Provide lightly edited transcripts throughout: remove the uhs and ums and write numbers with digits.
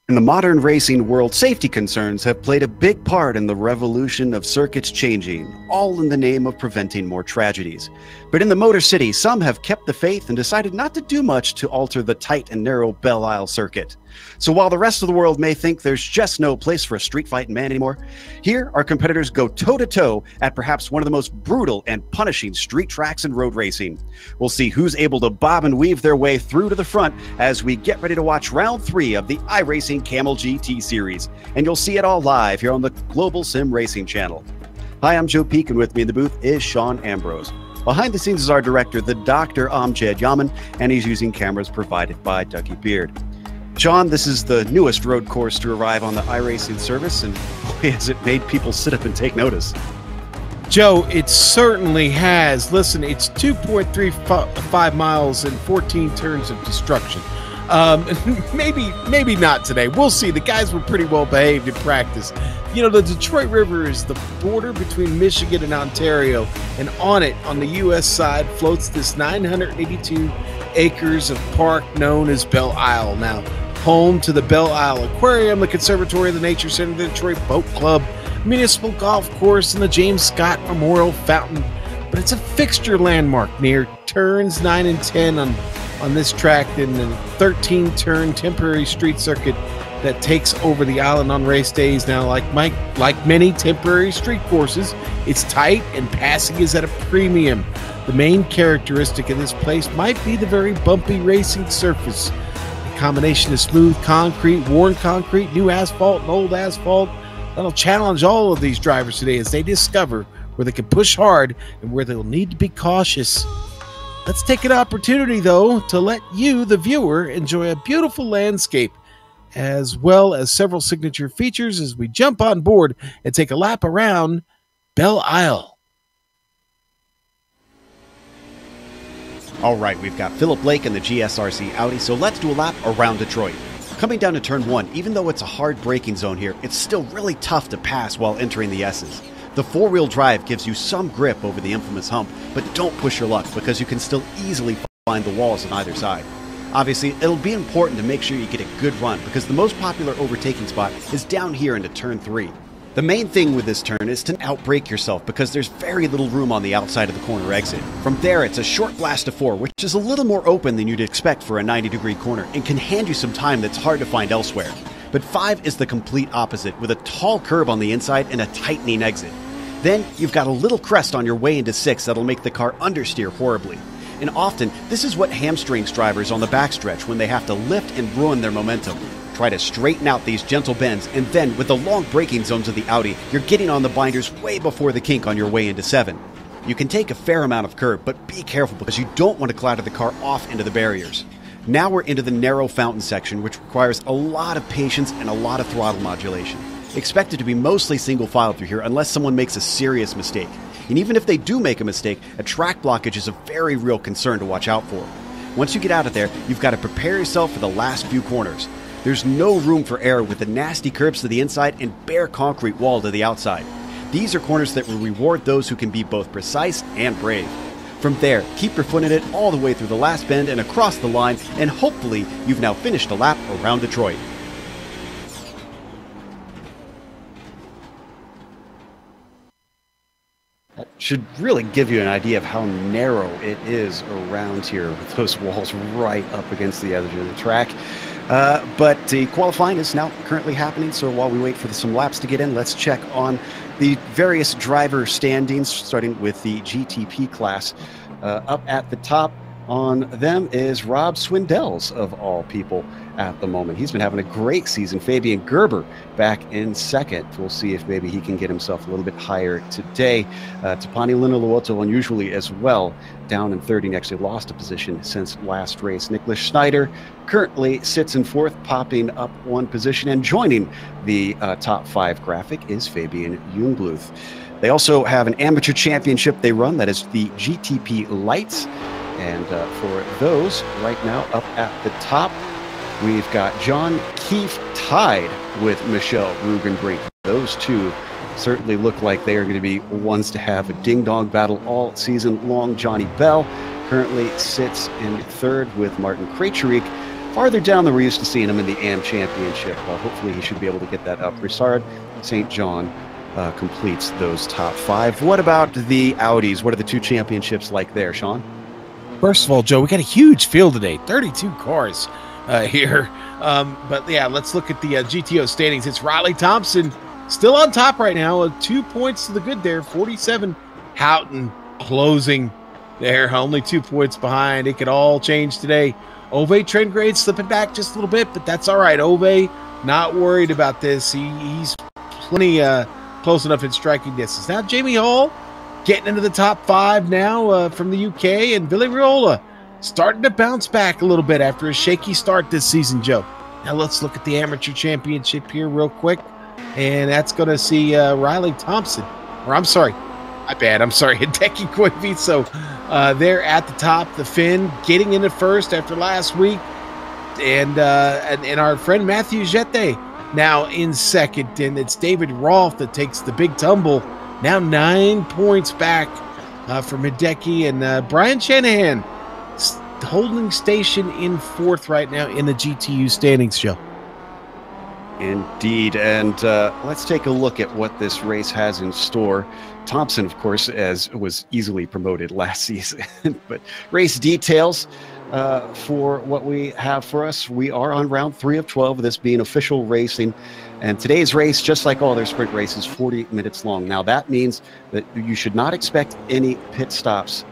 In the modern racing world, safety concerns have played a big part in the revolution of circuits changing, all in the name of preventing more tragedies. But in the Motor City, some have kept the faith and decided not to do much to alter the tight and narrow Belle Isle circuit. So while the rest of the world may think there's just no place for a street fight in man anymore, here our competitors go toe-to-toe at perhaps one of the most brutal and punishing street tracks in road racing. We'll see who's able to bob and weave their way through to the front as we get ready to watch round 3 of the iRacing Kamel GT series, and you'll see it all live here on the Global Sim Racing channel. Hi, I'm Joe Peak, and with me in the booth is Sean Ambrose. Behind the scenes is our director, the Dr. Hans-joachim, and he's using cameras provided by Ducky Beard. Sean, this is the newest road course to arrive on the iRacing service, and boy, has it made people sit up and take notice. Joe, it certainly has. Listen, it's 2.35 miles and 14 turns of destruction. Maybe not today. We'll see. The guys were pretty well behaved in practice. You know, the Detroit River is the border between Michigan and Ontario, and on it, on the U.S. side, floats this 982 acres of park known as Belle Isle. Now, home to the Belle Isle Aquarium, the Conservatory of the Nature Center, the Detroit Boat Club, Municipal Golf Course, and the James Scott Memorial Fountain. But it's a fixture landmark near turns 9 and 10 on this track in the 13-turn temporary street circuit that takes over the island on race days. Now, like many temporary street courses, it's tight and passing is at a premium. The main characteristic of this place might be the very bumpy racing surface. The combination of smooth concrete, worn concrete, new asphalt, and old asphalt that'll challenge all of these drivers today as they discover where they can push hard and where they'll need to be cautious. Let's take an opportunity, though, to let you, the viewer, enjoy a beautiful landscape as well as several signature features as we jump on board and take a lap around Belle Isle. All right, we've got Philip Blake in the GSRC Audi, so let's do a lap around Detroit. Coming down to turn 1, even though it's a hard braking zone here, it's still really tough to pass while entering the S's. The four-wheel drive gives you some grip over the infamous hump, but don't push your luck because you can still easily find the walls on either side. Obviously, it'll be important to make sure you get a good run because the most popular overtaking spot is down here into turn 3. The main thing with this turn is to outbrake yourself because there's very little room on the outside of the corner exit. From there, it's a short blast to 4, which is a little more open than you'd expect for a 90-degree corner and can hand you some time that's hard to find elsewhere. But 5 is the complete opposite, with a tall curve on the inside and a tightening exit. Then, you've got a little crest on your way into 6 that'll make the car understeer horribly. And often, this is what hamstrings drivers on the backstretch when they have to lift and ruin their momentum. Try to straighten out these gentle bends, and then, with the long braking zones of the Audi, you're getting on the binders way before the kink on your way into 7. You can take a fair amount of curb, but be careful because you don't want to clatter the car off into the barriers. Now we're into the narrow fountain section, which requires a lot of patience and a lot of throttle modulation. Expect it to be mostly single file through here unless someone makes a serious mistake. And even if they do make a mistake, a track blockage is a very real concern to watch out for. Once you get out of there, you've got to prepare yourself for the last few corners. There's no room for error with the nasty curbs to the inside and bare concrete wall to the outside. These are corners that will reward those who can be both precise and brave. From there, keep your foot in it all the way through the last bend and across the line, and hopefully you've now finished a lap around Detroit. That should really give you an idea of how narrow it is around here with those walls right up against the edge of the track. But the qualifying is now currently happening, so while we wait for some laps to get in, let's check on the various driver standings, starting with the GTP class. Up at the top on them is Rob Swindells, of all people, at the moment. He's been having a great season. Fabian Gerber back in second. We'll see if maybe he can get himself a little bit higher today. Tapani Linaluoto unusually as well, down in third. He actually lost a position since last race. Nicholas Schneider currently sits in fourth, popping up one position, and joining the top 5 graphic is Fabian Jungbluth. They also have an amateur championship they run, that is the GTP Lights. And for those, right now up at the top, we've got John Keefe tied with Michelle Rugenbrink. Those two certainly look like they are going to be ones to have a ding-dong battle all season long. Johnny Belle currently sits in third with Martin Krejcik. farther down than we're used to seeing him in the AM Championship. Hopefully he should be able to get that up. Broussard St. John completes those top 5. What about the Audis? What are the 2 championships like there, Sean? First of all, Joe, we got a huge field today, 32 cars here. But yeah, let's look at the GTO standings. It's Riley Thompson still on top right now, 2 points to the good there, 47. Houghton closing there, only 2 points behind. It could all change today. Ove Trendgrade slipping back just a little bit, but that's all right. Ove not worried about this. He's plenty close enough in striking distance. Now Jamie Hall getting into the top 5 now from the UK, and Billy Riola starting to bounce back a little bit after a shaky start this season, Joe. Now let's look at the Amateur Championship here real quick, and that's going to see Riley Thompson, or I'm sorry, Hideki Koiviso. They're at the top, the Finn getting into first after last week, and our friend Matthew Jette now in second, and it's David Rolfe that takes the big tumble. Now 9 points back from Hideki, and Brian Shanahan holding station in 4th right now in the GTU standings, Joe. Indeed, and let's take a look at what this race has in store. Thompson, of course, was easily promoted last season, but race details for what we have for us. We are on round 3 of 12, this being official racing. And today's race, just like all their sprint races, 40 minutes long. Now, that means that you should not expect any pit stops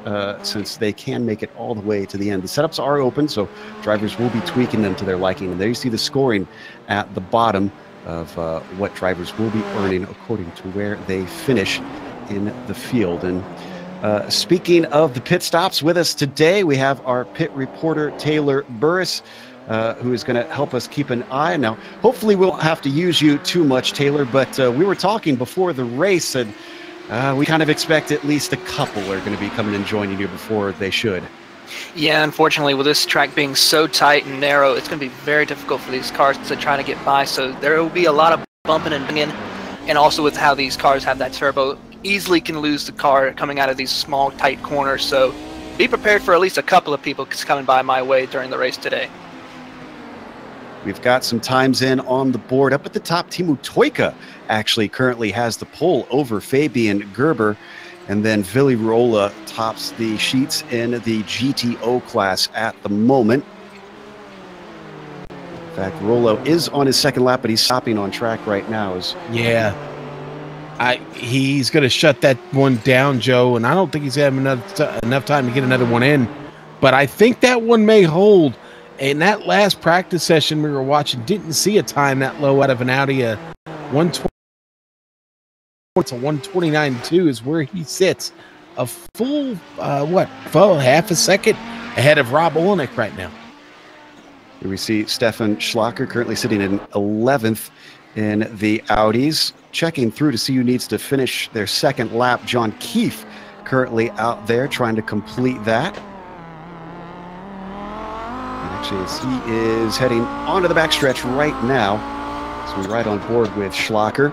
since they can make it all the way to the end. The setups are open, so drivers will be tweaking them to their liking. And there you see the scoring at the bottom of what drivers will be earning according to where they finish in the field. And speaking of the pit stops, with us today, we have our pit reporter, Taylor Burris, who is going to help us keep an eye. Now, hopefully we won't have to use you too much, Taylor, but we were talking before the race, and we kind of expect at least a couple are going to be coming and joining you before they should. Yeah, unfortunately, with this track being so tight and narrow, it's going to be very difficult for these cars to try to get by, so there will be a lot of bumping and banging, and also with how these cars have that turbo, easily can lose the car coming out of these small, tight corners, so be prepared for at least a couple of people coming by my way during the race today. We've got some times in on the board. Up at the top, Timu Toika actually currently has the pole over Fabian Gerber. And then Vili Riola tops the sheets in the GTO class at the moment. In fact, Rolo is on his second lap, but he's stopping on track right now. Yeah. He's going to shut that one down, Joe, and I don't think he's having enough time to get another one in. But I think that one may hold. In that last practice session we were watching, didn't see a time that low out of an Audi. 120 to 129.2 is where he sits. A full, half a second ahead of Rob Olenek right now. Here we see Stefan Schlacker currently sitting in 11th in the Audis. Checking through to see who needs to finish their second lap. John Keefe currently out there trying to complete that. Actually, as he is heading onto the backstretch right now. So we're right on board with Schlacker.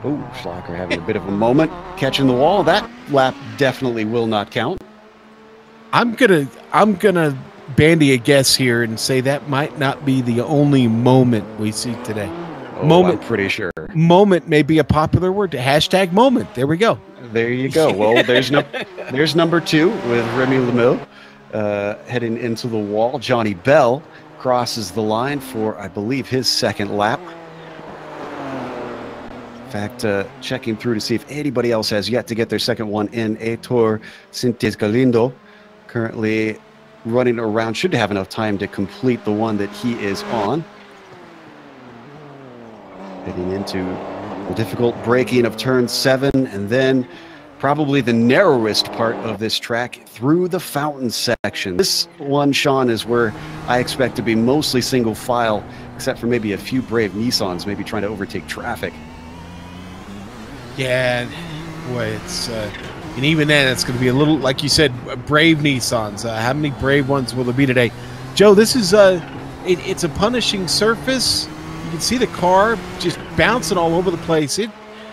Oh, Schlacker having a bit of a moment, catching the wall. That lap definitely will not count. I'm gonna bandy a guess here and say that might not be the only moment we see today. Oh, moment, I'm pretty sure. Moment may be a popular word. Hashtag moment. There we go. There you go. Well, there's number 2 with Remy Lemieux heading into the wall. Johnny Belle crosses the line for, I believe, his second lap. In fact, checking through to see if anybody else has yet to get their second one in. Heitor Sintes Galindo currently running around, should have enough time to complete the one that he is on. Heading into the difficult braking of turn 7, and then probably the narrowest part of this track through the fountain section. This one, Sean, is where I expect to be mostly single file, except for maybe a few brave Nissans maybe trying to overtake traffic. Yeah, boy, it's and even then it's going to be a little, like you said, brave Nissans. How many brave ones will there be today? Joe, this is it's a punishing surface. You can see the car just bouncing all over the place.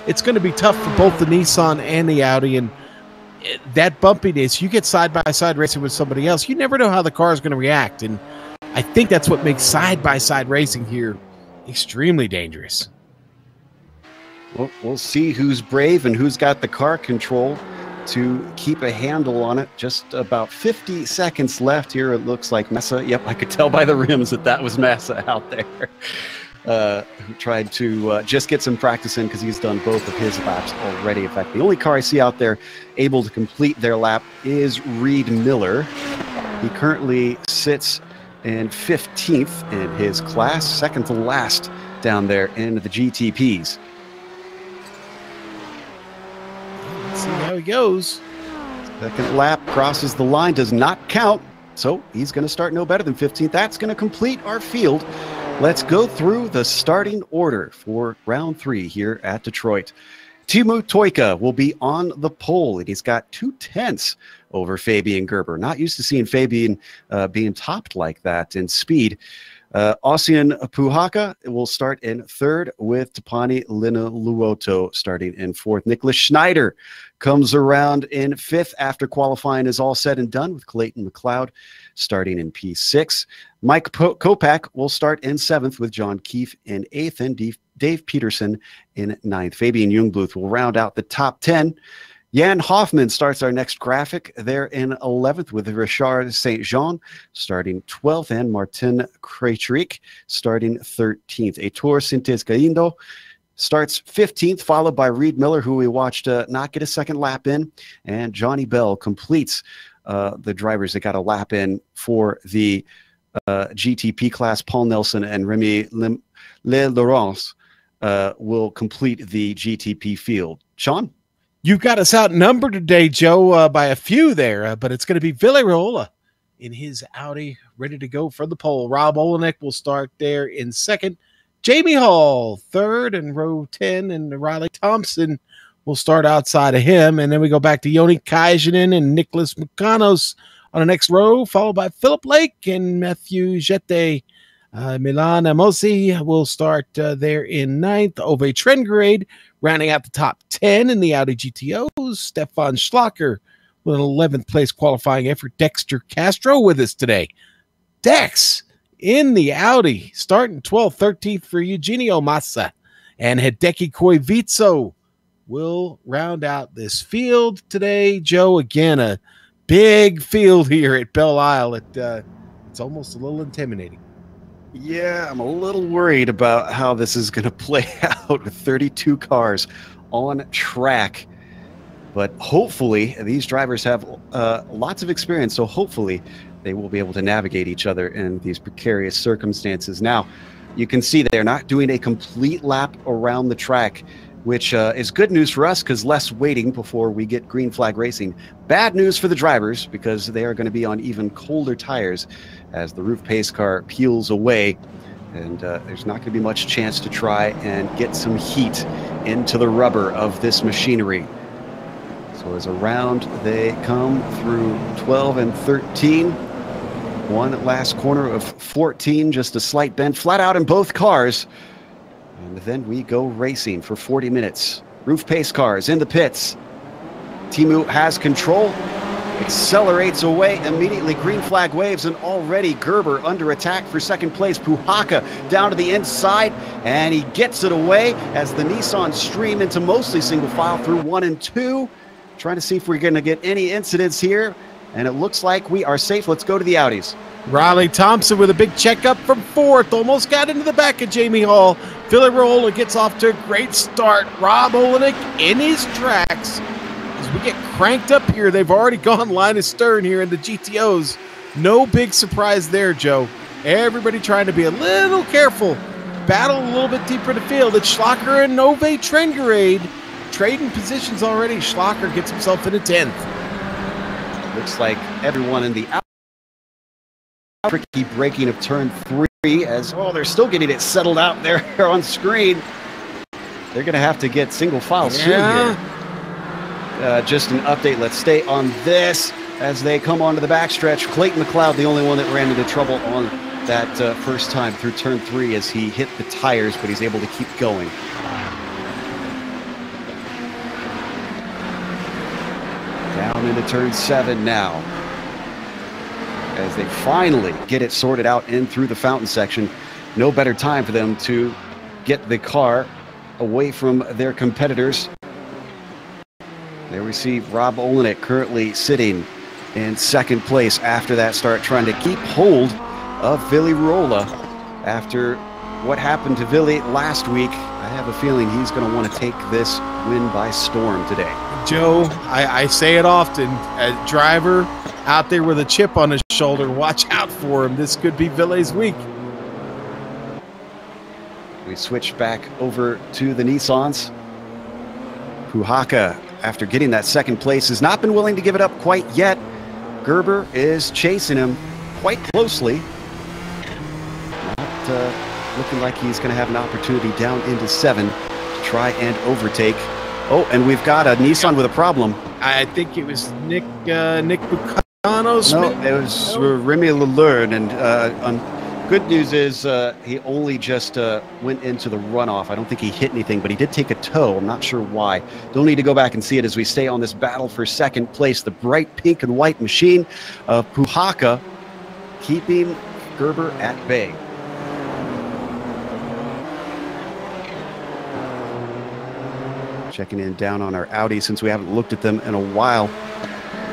It's going to be tough for both the Nissan and the Audi, and that bumpiness, you get side-by-side racing with somebody else, you never know how the car is going to react. And I think that's what makes side-by-side racing here extremely dangerous. Well, we'll see who's brave and who's got the car control to keep a handle on it. Just about 50 seconds left here. It looks like Massa. Yep, I could tell by the rims that was Massa out there. Who tried to just get some practice in because he's done both of his laps already. In fact, the only car I see out there able to complete their lap is Reed Miller. He currently sits in 15th in his class, second to last down there in the GTPs. Let's see how he goes. Second lap crosses the line, does not count, so he's going to start no better than 15th. That's going to complete our field. Let's go through the starting order for round 3 here at Detroit. Timo Toika will be on the pole, and he's got 2/10 over Fabian Gerber. Not used to seeing Fabian being topped like that in speed. Ossian Puhaka will start in 3rd, with Tapani Linaluoto starting in 4th. Nicholas Schneider comes around in 5th after qualifying is all said and done, with Clayton McLeod starting in P6. Mike Kopak will start in 7th, with John Keefe in 8th, and Dave Peterson in 9th. Fabian Jungbluth will round out the top 10. Jan Hoffman starts our next graphic there in 11th, with Richard St. Jean starting 12th, and Martin Krejcik starting 13th. Heitor Sintes Galindo starts 15th, followed by Reed Miller, who we watched not get a second lap in, and Johnny Bell completes the drivers that got a lap in for the GTP class. Paul Nelson and Remy Le Laurence will complete the GTP field. Sean? You've got us outnumbered today, Joe, by a few there, but it's going to be Villarreal in his Audi, ready to go for the pole. Rob Olenek will start there in 2nd. Jamie Hall, 3rd, and row 10, and Riley Thompson will start outside of him. And then we go back to Yoni Kajanen and Nicholas Mukanos on the next row, followed by Philip Lake and Matthew Jette. Milan Amosi will start there in 9th. Ove Trengrade rounding out the top 10 in the Audi GTOs. Stefan Schlacker with an 11th place qualifying effort. Dexter Castro with us today. Dex in the Audi, starting 12th, 13th for Eugenio Massa. And Hideki Koivitso will round out this field today. Joe, again, a big field here at Belle Isle. It's almost a little intimidating. Yeah, I'm a little worried about how this is going to play out with 32 cars on track. But hopefully, these drivers have lots of experience, so hopefully they will be able to navigate each other in these precarious circumstances. Now, you can see they're not doing a complete lap around the track, which is good news for us because less waiting before we get green flag racing. Bad news for the drivers because they are going to be on even colder tires as the roof pace car peels away, and there's not going to be much chance to try and get some heat into the rubber of this machinery. So as around they come through 12 and 13, one last corner of 14, just a slight bend, flat out in both cars. And then we go racing for 40 minutes. Roof pace cars in the pits. Timu has control, accelerates away immediately. Green flag waves, and already Gerber under attack for 2nd place. Puhaka down to the inside, and he gets it away as the Nissan stream into mostly single file through 1 and 2. Trying to see if we're going to get any incidents here, and it looks like we are safe. Let's go to the Audis. Riley Thompson with a big checkup from 4th, almost got into the back of Jamie Hall. Villarreal gets off to a great start. Rob Olenek in his tracks. As we get cranked up here, they've already gone line of stern here in the GTOs. No big surprise there, Joe. Everybody trying to be a little careful. Battle a little bit deeper in the field. It's Schlacker and Ove Trengrade trading positions already. Schlacker gets himself into 10th. Looks like everyone in the tricky braking of turn 3 as, oh, they're still getting it settled out there on screen. They're going to have to get single file soon here. Just an update. Let's stay on this as they come onto the backstretch. Clayton McLeod, the only one that ran into trouble on that first time through turn 3 as he hit the tires, but he's able to keep going. Down Down into turn 7 now, as they finally get it sorted out in through the fountain section. No better time for them to get the car away from their competitors. There we see Rob Olenek currently sitting in second place after that start, trying to keep hold of Vili Ruola. After what happened to Vili last week, I have a feeling he's going to want to take this win by storm today. Joe, I say it often, a driver out there with a chip on his shoulder, watch out for him. This could be Vili's week. We switch back over to the Nissans. Puhaka, after getting that second place, has not been willing to give it up quite yet. Gerber is chasing him quite closely. Not looking like he's going to have an opportunity down into 7 to try and overtake. Oh, and we've got a Nissan with a problem. I think it was Nick Bucanos. No, it was Remy Lelurde, and good news is he only just went into the runoff. I don't think he hit anything, but he did take a tow. I'm not sure why. Don't need to go back and see it as we stay on this battle for second place. The bright pink and white machine of Puhaka keeping Gerber at bay. Checking in down on our Audi since we haven't looked at them in a while.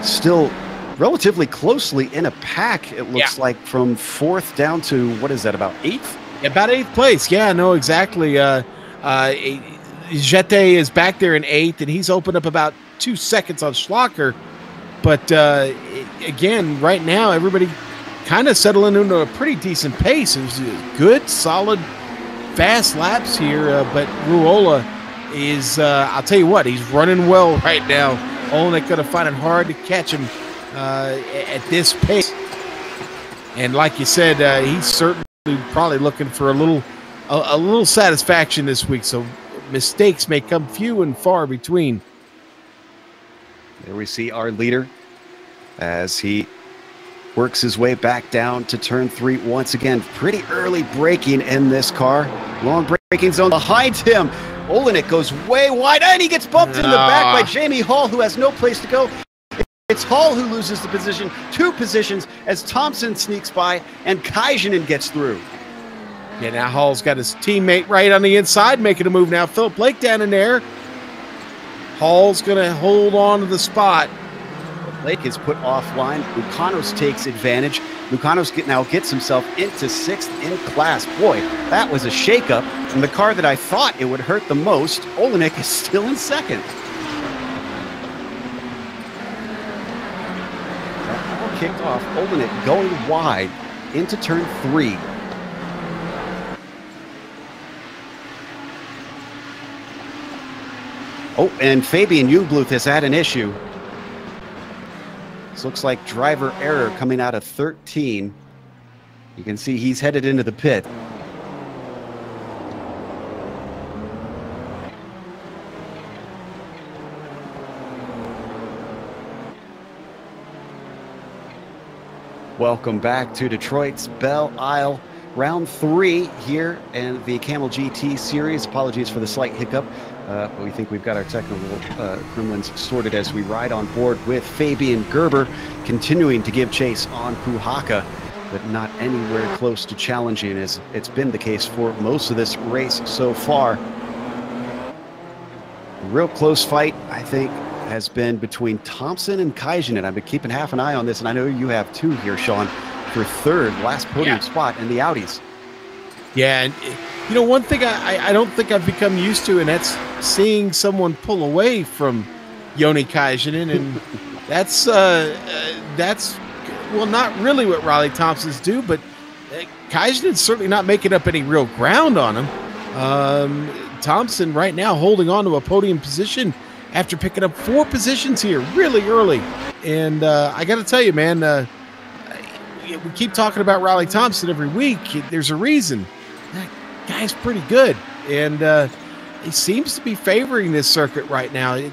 Still relatively closely in a pack, it looks like, from 4th down to, what is that, about 8th? About 8th place. Yeah, no, exactly. Jete is back there in 8th, and he's opened up about 2 seconds on Schlacher. But again, right now, everybody kind of settling into a pretty decent pace. It was good, solid, fast laps here. But Ruola is, I'll tell you what, he's running well right now. Olenek going to find it hard to catch him at this pace. And like you said, he's certainly probably looking for a little satisfaction this week. So mistakes may come few and far between. There we see our leader as he works his way back down to turn 3 once again. Pretty early braking in this car. Long braking zone behind him. Olenek goes way wide, and he gets bumped in the back by Jamie Hall, who has no place to go. It's Hall who loses the position, 2 positions, as Thompson sneaks by and Kajanen gets through. Yeah, now Hall's got his teammate right on the inside, making a move now. Philip Blake down in there. Hall's going to hold on to the spot. Blake is put offline. Lucanos takes advantage. Lucanos now gets himself into 6th in class. Boy, that was a shakeup. And the car that I thought it would hurt the most, Olenek is still in 2nd. That all kicked off. Olenek going wide into turn 3. Oh, and Fabian Jungbluth has had an issue. This looks like driver error coming out of 13. You can see he's headed into the pit. Welcome back to Detroit's Belle Isle. Round 3 here in the Kamel GT series. Apologies for the slight hiccup. But we think we've got our technical gremlins sorted as we ride on board with Fabian Gerber, continuing to give chase on Puhaka, but not anywhere close to challenging, as it's been the case for most of this race so far. A real close fight, I think, has been between Thompson and Kajanen. I've been keeping half an eye on this, and I know you have too here, Sean, for 3rd, last podium spot in the Audis. Yeah, and you know, one thing I don't think I've become used to, and that's seeing someone pull away from Joni Kajanen, and that's well, not really what Riley Thompson's do, but Kajanen's certainly not making up any real ground on him. Thompson right now holding on to a podium position after picking up 4 positions here really early, and I got to tell you, man, we keep talking about Riley Thompson every week. There's a reason. That guy's pretty good, and he seems to be favoring this circuit right now. You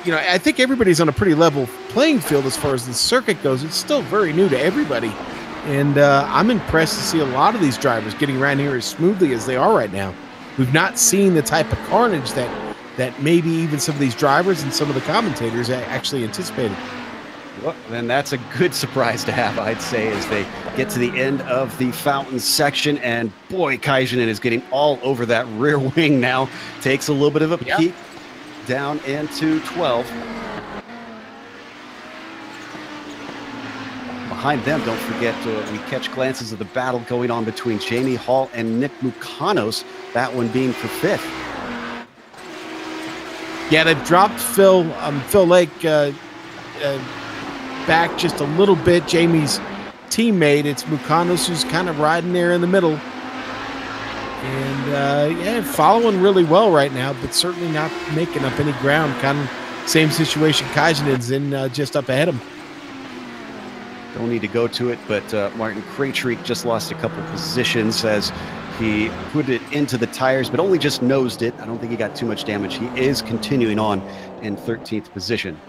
know, I think everybody's on a pretty level playing field as far as the circuit goes. It's still very new to everybody, and I'm impressed to see a lot of these drivers getting around here as smoothly as they are right now. We've not seen the type of carnage that that maybe even some of these drivers and some of the commentators actually anticipated. Well, then that's a good surprise to have, I'd say, as they get to the end of the fountain section. And boy, Kaijinen is getting all over that rear wing now. Takes a little bit of a peek down into 12. Behind them, don't forget, we catch glances of the battle going on between Jamie Hall and Nick Mukanos, that one being for 5th. Yeah, they've dropped Phil Lake back just a little bit. Jamie's teammate, it's Mukanos, who's kind of riding there in the middle. And following really well right now, but certainly not making up any ground. Kind of same situation Kaijinen's in, just up ahead of him. Don't need to go to it, but Martin Krejcik just lost a couple positions as he put it into the tires, but only just nosed it. I don't think he got too much damage. He is continuing on in 13th position.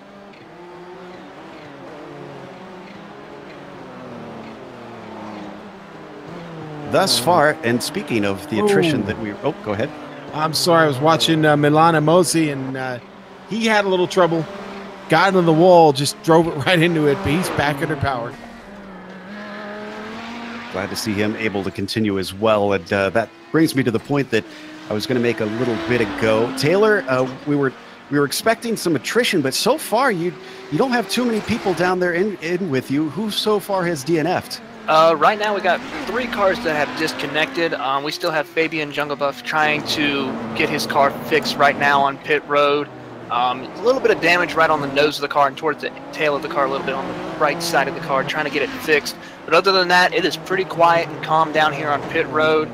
Thus far, and speaking of the attrition that we... Oh, go ahead. I'm sorry. I was watching Milana Mosi, and he had a little trouble. Got into the wall, just drove it right into it, but he's back under power. Glad to see him able to continue as well. And that brings me to the point that I was going to make a little bit ago. Taylor, we were expecting some attrition, but so far you don't have too many people down there in with you. Who so far has DNF'd? Right now we got 3 cars that have disconnected. We still have Fabian Junglebuff trying to get his car fixed right now on pit road. A little bit of damage right on the nose of the car and towards the tail of the car, a little bit on the right side of the car, trying to get it fixed. But other than that, it is pretty quiet and calm down here on pit road.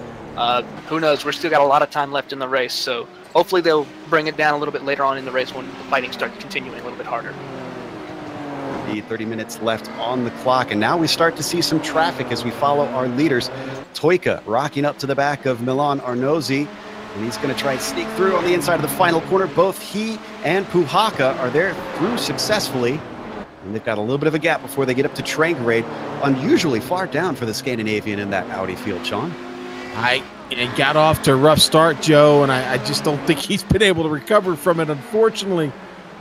Who knows? We're still got a lot of time left in the race, so hopefully they'll bring it down a little bit later on in the race when the fighting starts continuing a little bit harder. 30 minutes left on the clock, and now we start to see some traffic as we follow our leaders. Toika rocking up to the back of Milan Arnozzi, and he's going to try and sneak through on the inside of the final corner. Both he and Puhaka are there through successfully, and they've got a little bit of a gap before they get up to Trangrade. Unusually far down for the Scandinavian in that Audi field, Sean. It got off to a rough start, Joe, and I just don't think he's been able to recover from it, unfortunately.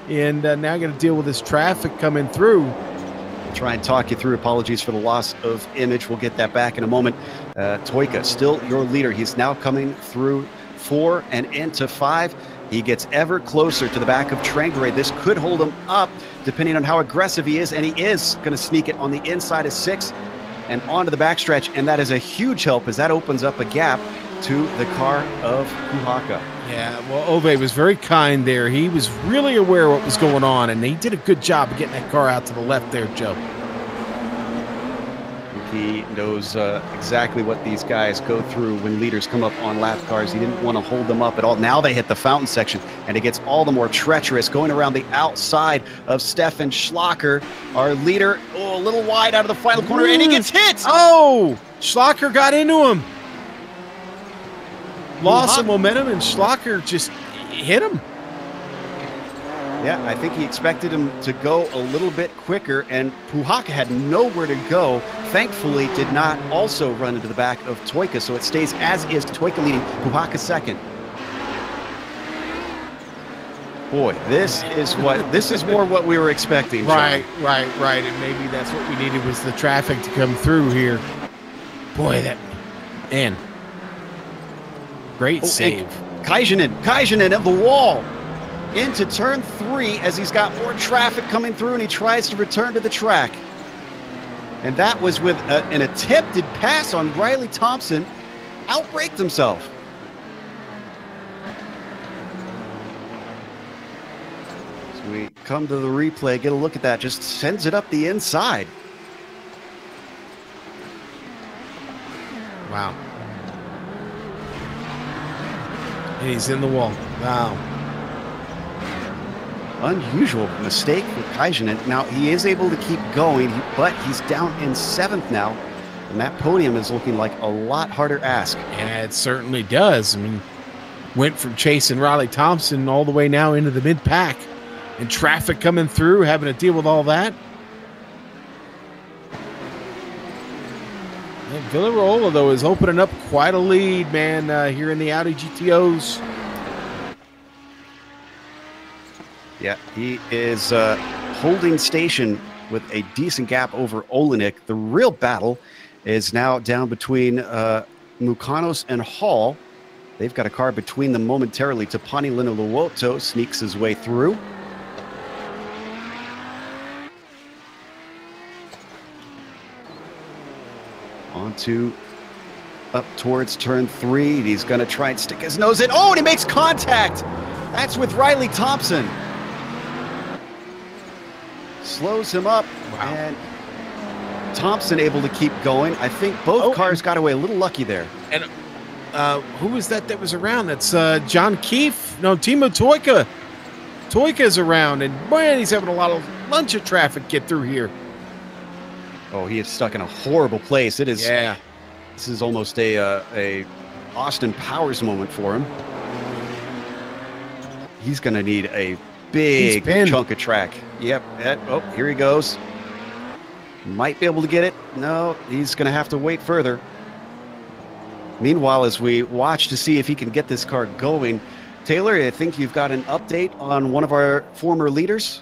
And now got to deal with this traffic coming through. I'll try and talk you through. Apologies for the loss of image. We'll get that back in a moment. Toika, still your leader. He's now coming through 4 and into 5. He gets ever closer to the back of Trangrade. This could hold him up depending on how aggressive he is, and he is going to sneak it on the inside of 6 and onto the backstretch, and that is a huge help as that opens up a gap to the car of Puhaka. Yeah, well, Ove was very kind there. He was really aware of what was going on, and he did a good job of getting that car out to the left there, Joe. He knows exactly what these guys go through when leaders come up on lap cars. He didn't want to hold them up at all. Now they hit the fountain section, and it gets all the more treacherous going around the outside of Stefan Schlacker. Our leader, a little wide out of the final corner, and he gets hit! Oh! Schlacker got into him. Lost some momentum, and Schlacker just hit him. Yeah, I think he expected him to go a little bit quicker, and Puhaka had nowhere to go. Thankfully, did not also run into the back of Toika, so it stays as is. Toika leading, Puhaka second. Boy, this is more what we were expecting. Right. And maybe that's what we needed was the traffic to come through here. Boy, man. Great save. Kaijinen at the wall into turn 3 as he's got more traffic coming through, and he tries to return to the track. And that was with an attempted pass on Riley Thompson. Outbraked himself. So we come to the replay, get a look at that. Just sends it up the inside. Wow. And he's in the wall. Wow. Unusual mistake for Kaijinen. Now, he is able to keep going, but he's down in 7th now. And that podium is looking like a lot harder ask. Yeah, it certainly does. I mean, went from chasing Riley Thompson all the way now into the mid-pack. And traffic coming through, having to deal with all that. And Villarola, though, is opening up quite a lead, man, here in the Audi GTOs. Yeah, he is holding station with a decent gap over Olenek. The real battle is now down between Mukanos and Hall. They've got a car between them momentarily. Tapani Linuluoto sneaks his way through. Onto up towards turn 3. He's going to try and stick his nose in. Oh, and he makes contact. That's with Riley Thompson. Slows him up. Wow. And Thompson able to keep going. I think both cars got away a little lucky there. And who was that was around? That's John Keefe. No, Timo Toika. Toika's around, and man, he's having a bunch of traffic get through here. Oh, he is stuck in a horrible place. It is. Yeah. This is almost a Austin Powers moment for him. He's going to need a big chunk of track. Yep. Oh, here he goes. Might be able to get it. No, he's going to have to wait further. Meanwhile, as we watch to see if he can get this car going, Taylor, I think you've got an update on one of our former leaders.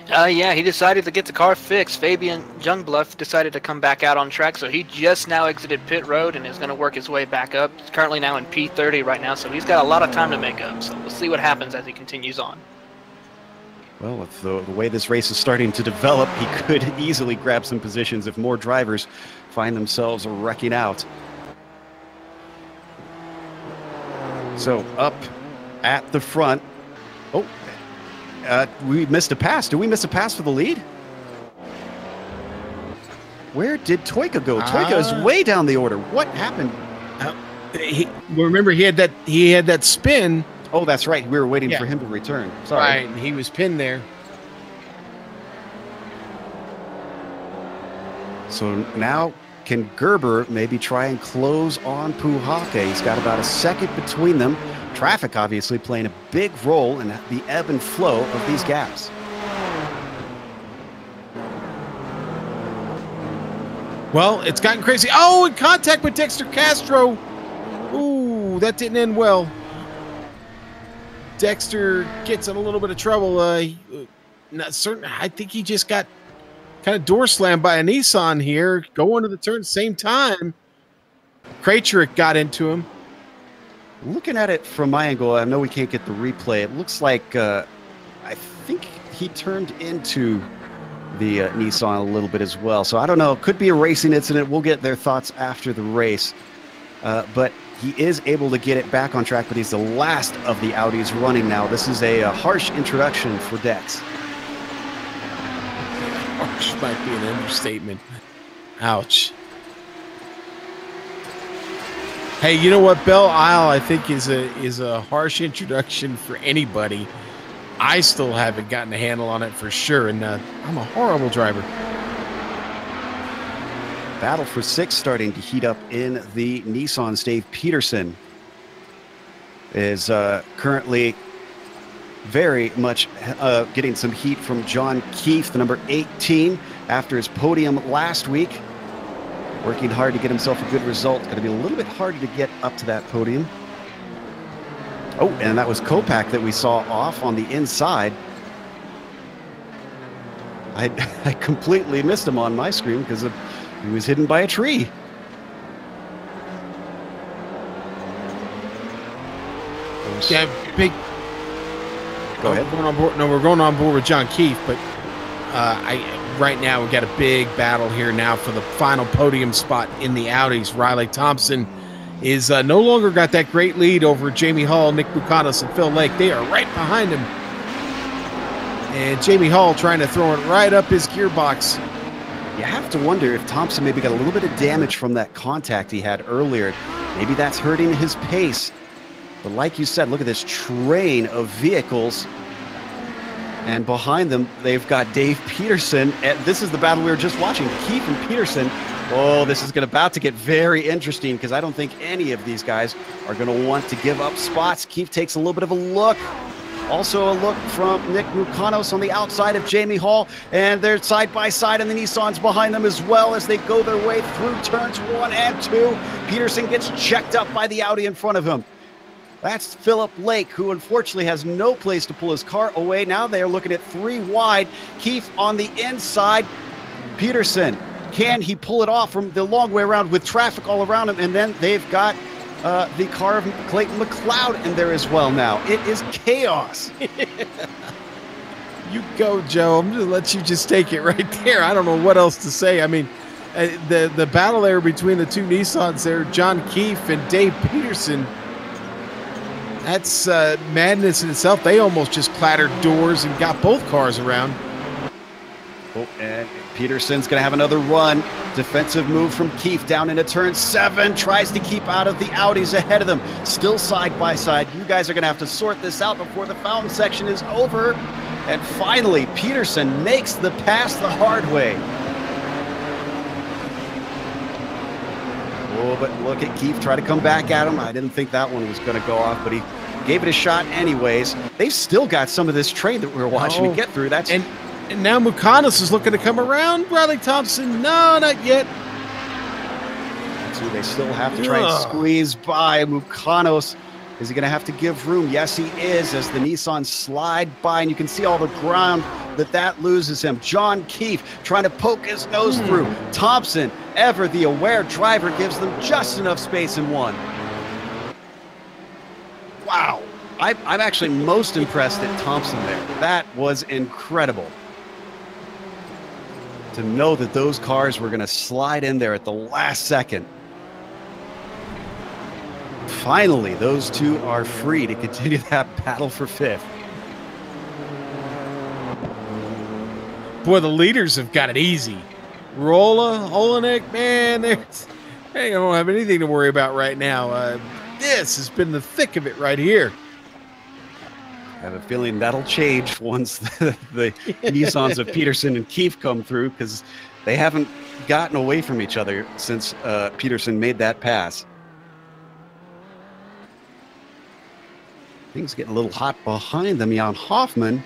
Yeah, he decided to get the car fixed. Fabian Jungbluff decided to come back out on track, so he just now exited pit road and is going to work his way back up. He's currently now in P30 right now, so he's got a lot of time to make up. So we'll see what happens as he continues on. Well, with the way this race is starting to develop, he could easily grab some positions if more drivers find themselves wrecking out. So up at the front. Oh, we missed a pass. Did we miss a pass for the lead? Where did Toika go? Toika is way down the order. What happened? Remember, he had that spin. Oh, that's right. We were waiting for him to return. Sorry. Right, he was pinned there. So now can Gerber maybe try and close on Puhake? He's got about a second between them. Traffic obviously playing a big role in the ebb and flow of these gaps. Well, it's gotten crazy. Oh, in contact with Dexter Castro. Ooh, that didn't end well. Dexter gets in a little bit of trouble. Not certain. I think he just got kind of door slammed by a Nissan here, going to the turn same time. Krajcik got into him. Looking at it from my angle, I know we can't get the replay. It looks like I think he turned into the Nissan a little bit as well. So I don't know. Could be a racing incident. We'll get their thoughts after the race. But he is able to get it back on track, but he's the last of the Audis running now. This is a harsh introduction for Dex. Harsh might be an understatement. Ouch. Hey, you know what? Belle Isle, I think, is a harsh introduction for anybody. I still haven't gotten a handle on it for sure, and I'm a horrible driver. Battle for 6 starting to heat up in the Nissan. Dave Peterson is currently very much getting some heat from John Keefe, the number 18, after his podium last week. Working hard to get himself a good result. Going to be a little bit harder to get up to that podium. Oh, and that was Kopak that we saw off on the inside. I completely missed him on my screen because he was hidden by a tree. Yeah, big. Go ahead. Going on board. No, we're going on board with John Keefe, but right now we've got a big battle here now for the final podium spot in the Audis. Riley Thompson is no longer got that great lead over Jamie Hall, Nick Bukanos, and Phil Lake. They are right behind him. And Jamie Hall trying to throw it right up his gearbox. You have to wonder if Thompson maybe got a little bit of damage from that contact he had earlier. Maybe that's hurting his pace. But like you said, look at this train of vehicles. And behind them, they've got Dave Peterson. And this is the battle we were just watching, Keefe and Peterson. Oh, this is about to get very interesting because I don't think any of these guys are going to want to give up spots. Keefe takes a little bit of a look. Also a look from Nick Mukanos on the outside of Jamie Hall. And they're side by side, and the Nissans behind them as well as they go their way through turns 1 and 2. Peterson gets checked up by the Audi in front of him. That's Philip Lake, who unfortunately has no place to pull his car away. Now they're looking at 3 wide. Keith on the inside. Peterson, can he pull it off from the long way around with traffic all around him? And then they've got the car of Clayton McLeod in there as well now. It is chaos. You go, Joe. I'm going to let you just take it right there. I don't know what else to say. I mean, the battle there between the two Nissans there, John Keefe and Dave Peterson, that's madness in itself. They almost just clattered doors and got both cars around. Oh, and Peterson's going to have another run. Defensive move from Keefe down into turn 7. Tries to keep out of the Audis ahead of them. Still side by side. You guys are going to have to sort this out before the fountain section is over. And finally, Peterson makes the pass the hard way. Oh, but look at Keefe try to come back at him. I didn't think that one was going to go off, but he gave it a shot anyways. They've still got some of this train that we were watching to get through. That's and now Mukanos is looking to come around. Riley Thompson, no, not yet. So they still have to try and squeeze by. Mukanos, is he going to have to give room? Yes, he is, as the Nissan slide by, and you can see all the ground that loses him. John Keefe trying to poke his nose through. Thompson, ever the aware driver, gives them just enough space in one. Wow. I'm actually most impressed at Thompson there. That was incredible. To know that those cars were going to slide in there at the last second. Finally, those two are free to continue that battle for 5th. Boy, the leaders have got it easy. Rolla, Olenek, man, they don't have anything to worry about right now. This has been the thick of it right here. I have a feeling that'll change once the Nissans of Peterson and Keefe come through, because they haven't gotten away from each other since Peterson made that pass. Things getting a little hot behind them. Jan Hoffman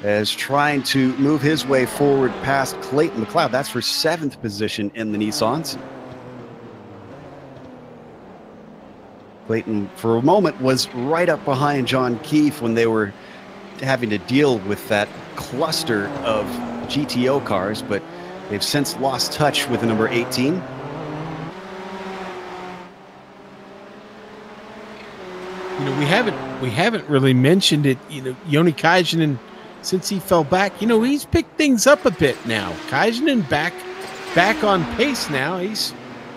is trying to move his way forward past Clayton McLeod. That's for 7th position in the Nissans. Clayton, for a moment, was right up behind John Keefe when they were having to deal with that cluster of GTO cars, but they've since lost touch with the number 18. You know, we haven't really mentioned it. You know, Joni Kajanen, since he fell back, you know, he's picked things up a bit now. Kajanen back on pace now. He's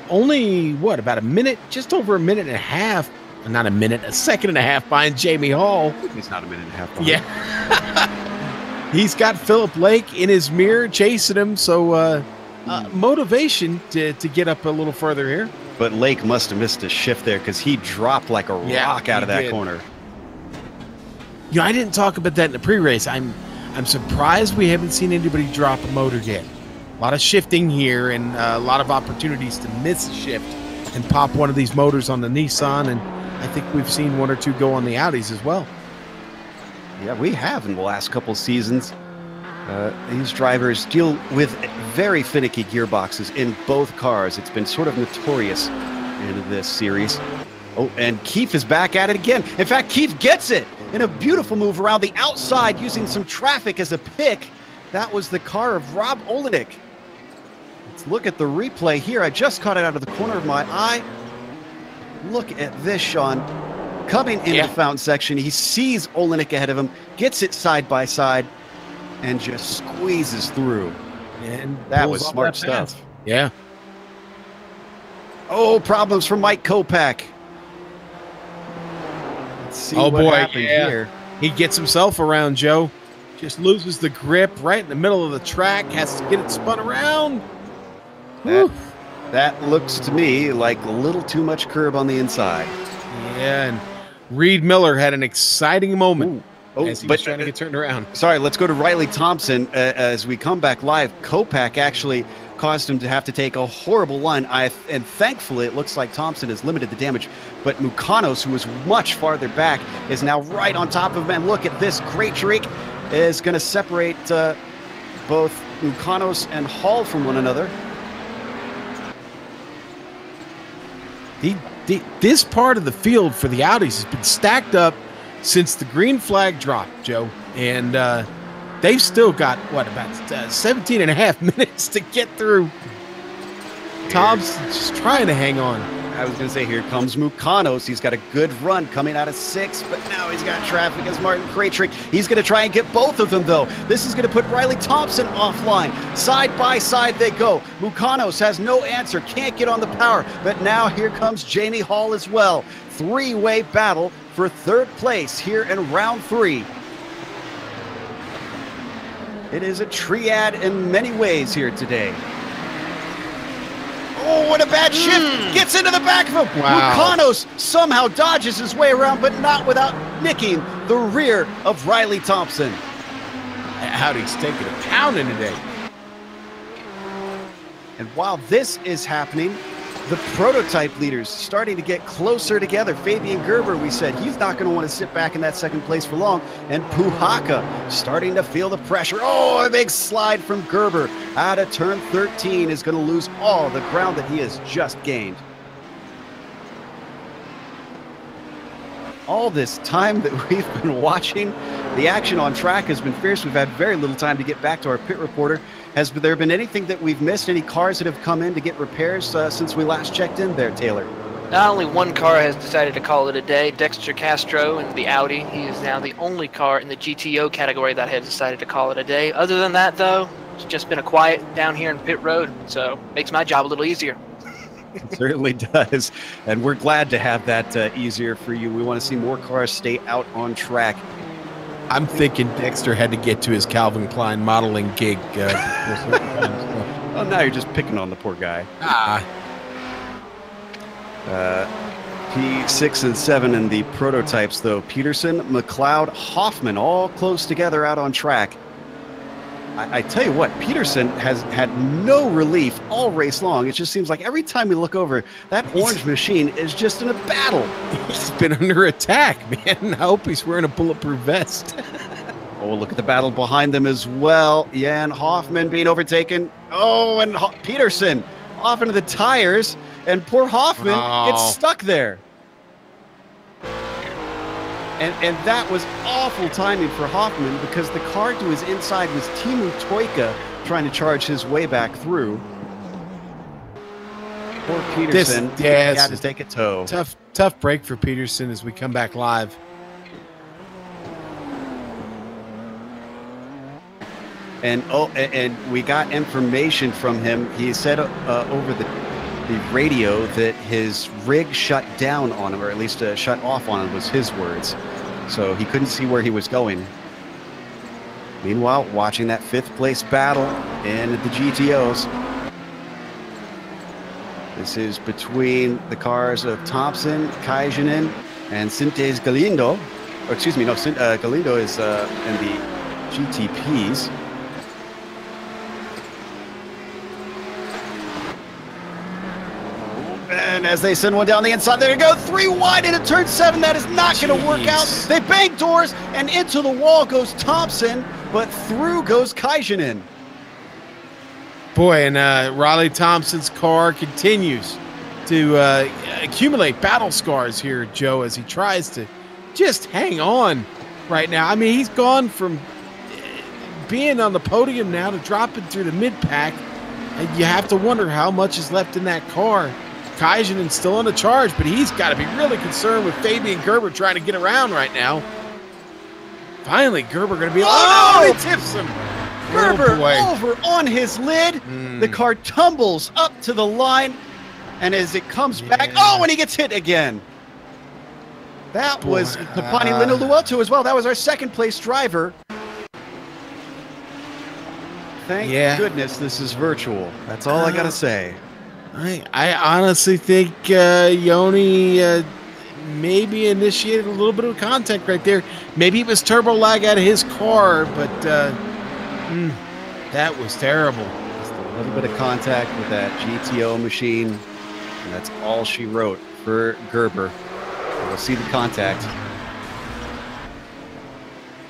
only, what, about a minute, just over a minute and a half. Not a minute, a second and a half behind Jamie Hall. He's not a minute and a half behind. Yeah. He's got Philip Lake in his mirror chasing him, so motivation to get up a little further here. But Lake must have missed a shift there, because he dropped like a rock out of that corner. You know, I didn't talk about that in the pre-race. I'm surprised we haven't seen anybody drop a motor yet. A lot of shifting here and a lot of opportunities to miss a shift and pop one of these motors on the Nissan, and I think we've seen 1 or 2 go on the Audis as well. Yeah, we have in the last couple seasons. These drivers deal with very finicky gearboxes in both cars. It's been sort of notorious in this series. Oh, and Keefe is back at it again. In fact, Keefe gets it in a beautiful move around the outside using some traffic as a pick. That was the car of Rob Olenek. Let's look at the replay here. I just caught it out of the corner of my eye. Look at this, Sean. Coming into the fountain section, he sees Olenek ahead of him, gets it side by side, and just squeezes through. And that was smart stuff. Yeah. Oh, problems from Mike Kopak. Let's see what happened here. He gets himself around, Joe. Just loses the grip right in the middle of the track. Has to get it spun around. That looks to me like a little too much curb on the inside. Yeah, and Reed Miller had an exciting moment. As he was trying to get turned around. Sorry, let's go to Riley Thompson. As we come back live, Kopak actually caused him to have to take a horrible line. And thankfully, it looks like Thompson has limited the damage. But Mukanos, who was much farther back, is now right on top of him. And look at this great streak is going to separate both Mukanos and Hall from one another. This part of the field for the Audis has been stacked up since the green flag dropped, Joe. And they've still got, what, about 17 and a half minutes to get through. Tom's just trying to hang on. I was going to say, here comes Mukanos. He's got a good run coming out of 6th, but now he's got traffic as Martin Krejcik. He's going to try and get both of them, though. This is going to put Riley Thompson offline. Side by side they go. Mukanos has no answer, can't get on the power, but now here comes Jamie Hall as well. Three-way battle for 3rd place here in round 3. It is a triad in many ways here today. Oh, what a bad shift. Gets into the back of him. Wow. Mukanos somehow dodges his way around, but not without nicking the rear of Riley Thompson. Howdy's taking a pounding today. And while this is happening, the prototype leaders starting to get closer together. Fabian Gerber, we said, he's not going to want to sit back in that 2nd place for long. And Puhaka starting to feel the pressure. Oh, a big slide from Gerber out of turn 13 is going to lose all the ground that he has just gained. All this time that we've been watching, the action on track has been fierce. We've had very little time to get back to our pit reporter. Has there been anything that we've missed? Any cars that have come in to get repairs since we last checked in there, Taylor? Not only one car has decided to call it a day, Dexter Castro in the Audi. He is now the only car in the GTO category that has decided to call it a day. Other than that, though, it's just been a quiet down here in pit road, so makes my job a little easier. It certainly does, and we're glad to have that easier for you. We want to see more cars stay out on track. I'm thinking Dexter had to get to his Calvin Klein modeling gig. Oh, now you're just picking on the poor guy. P6 and 7 in the prototypes, though. Peterson, McLeod, Hoffman, all close together out on track. I tell you what, Peterson has had no relief all race long. It just seems like every time we look over, that orange machine is just in a battle. He's been under attack, man. I hope he's wearing a bulletproof vest. Oh, look at the battle behind them as well. Jan Hoffman being overtaken. Oh, and Peterson off into the tires, and poor Hoffman gets stuck there. And that was awful timing for Hoffman because the car to his inside was Timu Toika trying to charge his way back through. Poor Peterson had to take a tow. Tough break for Peterson as we come back live. And we got information from him. He said over the radio that his rig shut down on him, or at least shut off on him was his words. So he couldn't see where he was going. Meanwhile, watching that 5th place battle in the GTOs. This is between the cars of Thompson, Kajanen, and Sintes Galindo. Or excuse me, no, Galindo is in the GTPs. And as they send one down the inside, there you go, 3 wide into turn 7. That is not going to work out. They bang doors, and into the wall goes Thompson, but through goes Kajanen. Boy, and Riley Thompson's car continues to accumulate battle scars here, Joe, as he tries to just hang on right now. I mean, he's gone from being on the podium now to dropping through the mid-pack, and you have to wonder how much is left in that car. Kajanen's still on the charge, but he's got to be really concerned with Fabian Gerber trying to get around right now. Finally, Gerber going to be... Oh, no, he tips him. Gerber over on his lid. The car tumbles up to the line, and as it comes back... Oh, and he gets hit again. That was Tapani Linda-Luoto as well. That was our 2nd place driver. Thank goodness this is virtual. That's all I got to say. I honestly think Yoni maybe initiated a little bit of contact right there. Maybe it was turbo lag out of his car, but that was terrible. Just a little bit of contact with that GTO machine, and that's all she wrote for Gerber. We'll see the contact.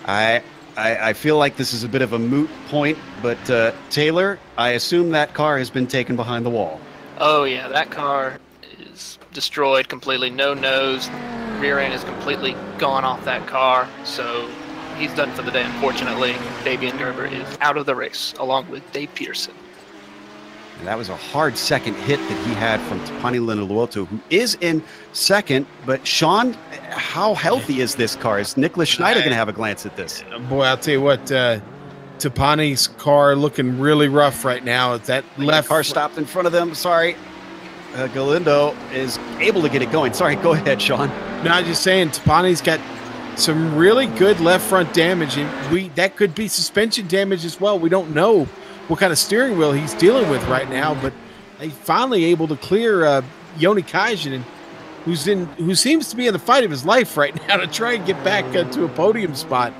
I feel like this is a bit of a moot point, but Taylor, I assume that car has been taken behind the wall. Oh, yeah, that car is destroyed completely. No nose, rear end is completely gone off that car. So he's done for the day, unfortunately. Fabian Gerber is out of the race, along with Dave Peterson. And that was a hard second hit that he had from Tapani Linaluoto, who is in second. But Sean, how healthy is this car? Is Nicholas Schneider going to have a glance at this? Boy, I'll tell you what, Tapani's car looking really rough right now. That left car stopped in front of them. Sorry. Galindo is able to get it going. Sorry, go ahead, Sean. No, I'm just saying, Tapani's got some really good left front damage, and that could be suspension damage as well. We don't know what kind of steering wheel he's dealing with right now, but he's finally able to clear Joni Kajanen, who seems to be in the fight of his life right now to try and get back to a podium spot.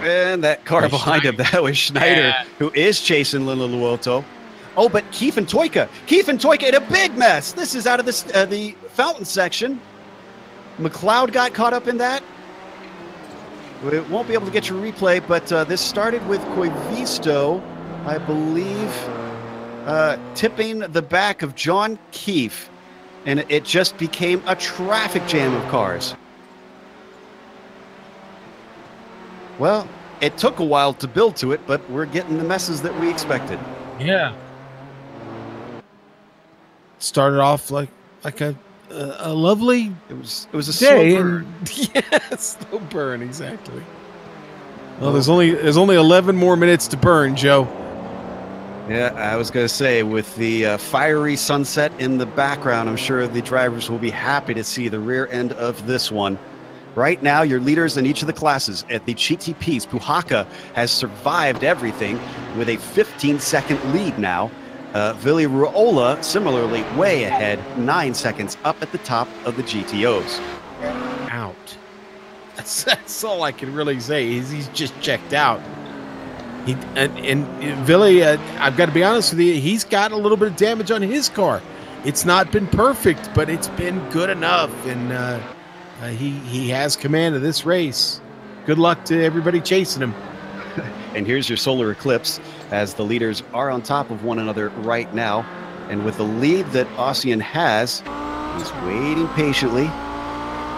And that car behind him, that was Schneider, who is chasing Linaluoto. Oh, but Kiefer Toyka in a big mess. This is out of the fountain section. McLeod got caught up in that. We won't be able to get your replay, but this started with Koivisto, I believe, tipping the back of John Keefe, and it just became a traffic jam of cars. Well, it took a while to build to it, but we're getting the messes that we expected. Yeah. Started off like a lovely. It was a slow burn. Yeah, slow burn, exactly. Well, there's only 11 more minutes to burn, Joe. Yeah, I was going to say, with the fiery sunset in the background, I'm sure the drivers will be happy to see the rear end of this one. Right now, your leaders in each of the classes at the GTPs, Puhaka has survived everything with a 15-second lead now. Vili Ruola, similarly, way ahead, 9 seconds up at the top of the GTOs. Out. That's all I can really say. He's just checked out. And Vili, I've got to be honest with you, he's got a little bit of damage on his car. It's not been perfect, but it's been good enough, and he has command of this race. Good luck to everybody chasing him. And here's your solar eclipse as the leaders are on top of one another right now. And with the lead that Ossian has, he's waiting patiently.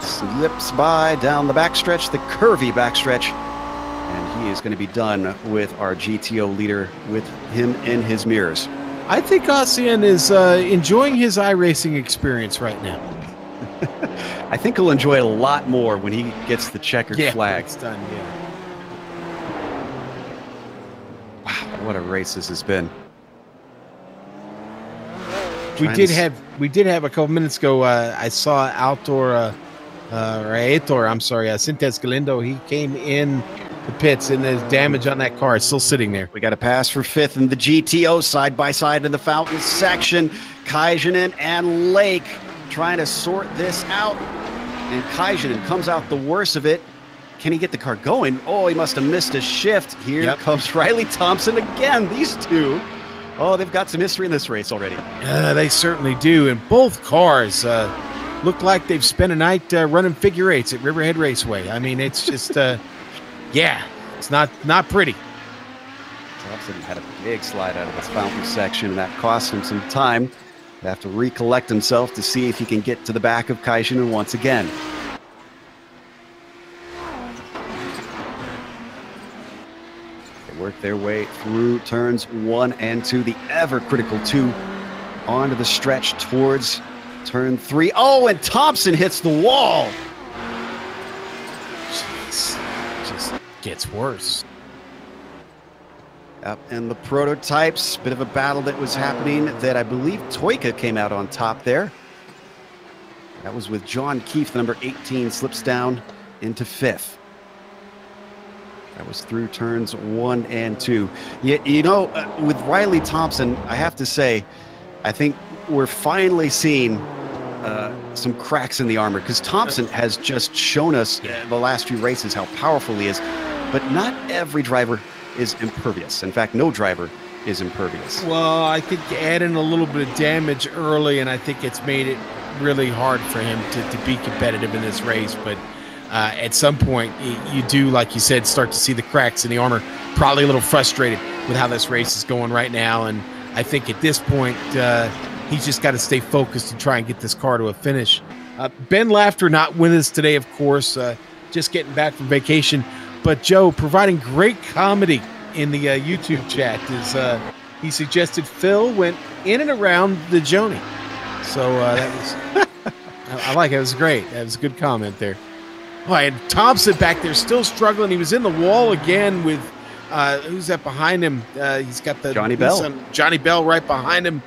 Slips by down the backstretch, the curvy backstretch. And he is going to be done with our GTO leader with him in his mirrors. I think Ossian is enjoying his iRacing experience right now. I think he'll enjoy it a lot more when he gets the checkered flag. It's done, yeah. Wow, what a race this has been. We did have a couple minutes ago. I saw Aitor, Sintes Galindo. He came in the pits, and there's damage on that car. It's still sitting there. We got a pass for fifth in the GTO side by side in the fountain section. Kajanen and Lake trying to sort this out, and Kajanen comes out the worst of it. Can he get the car going? Oh, he must have missed a shift. Here comes Riley Thompson again. These two, oh, they've got some history in this race already. They certainly do, and both cars look like they've spent a night running figure eights at Riverhead Raceway. I mean, it's just, it's not pretty. Thompson had a big slide out of this fountain section, and that cost him some time. He'll have to recollect himself to see if he can get to the back of Kajanen once again. They work their way through turns 1 and 2, the ever critical 2, onto the stretch towards turn 3. Oh, and Thompson hits the wall. Jeez, just gets worse. Up in the prototypes, bit of a battle that was happening that I believe Toyka came out on top there. That was with John Keefe, the number 18, slips down into 5th. That was through turns 1 and 2. You know, with Riley Thompson, I have to say, I think we're finally seeing some cracks in the armor, because Thompson has just shown us the last few races how powerful he is, but not every driver is impervious. In fact, no driver is impervious. Well, I think you add in a little bit of damage early, and I think it's made it really hard for him to be competitive in this race. But at some point, you do, like you said, start to see the cracks in the armor. Probably a little frustrated with how this race is going right now. And I think at this point, He's just got to stay focused and try and get this car to a finish. Ben Laughter not with us today, of course, just getting back from vacation. But Joe providing great comedy in the YouTube chat. He suggested Phil went in and around the Joni. So that was, I like it. It was great. That was a good comment there. Oh, and Thompson back there still struggling. He was in the wall again with, who's that behind him? He's got the Johnny Belle. Johnny Belle right behind him.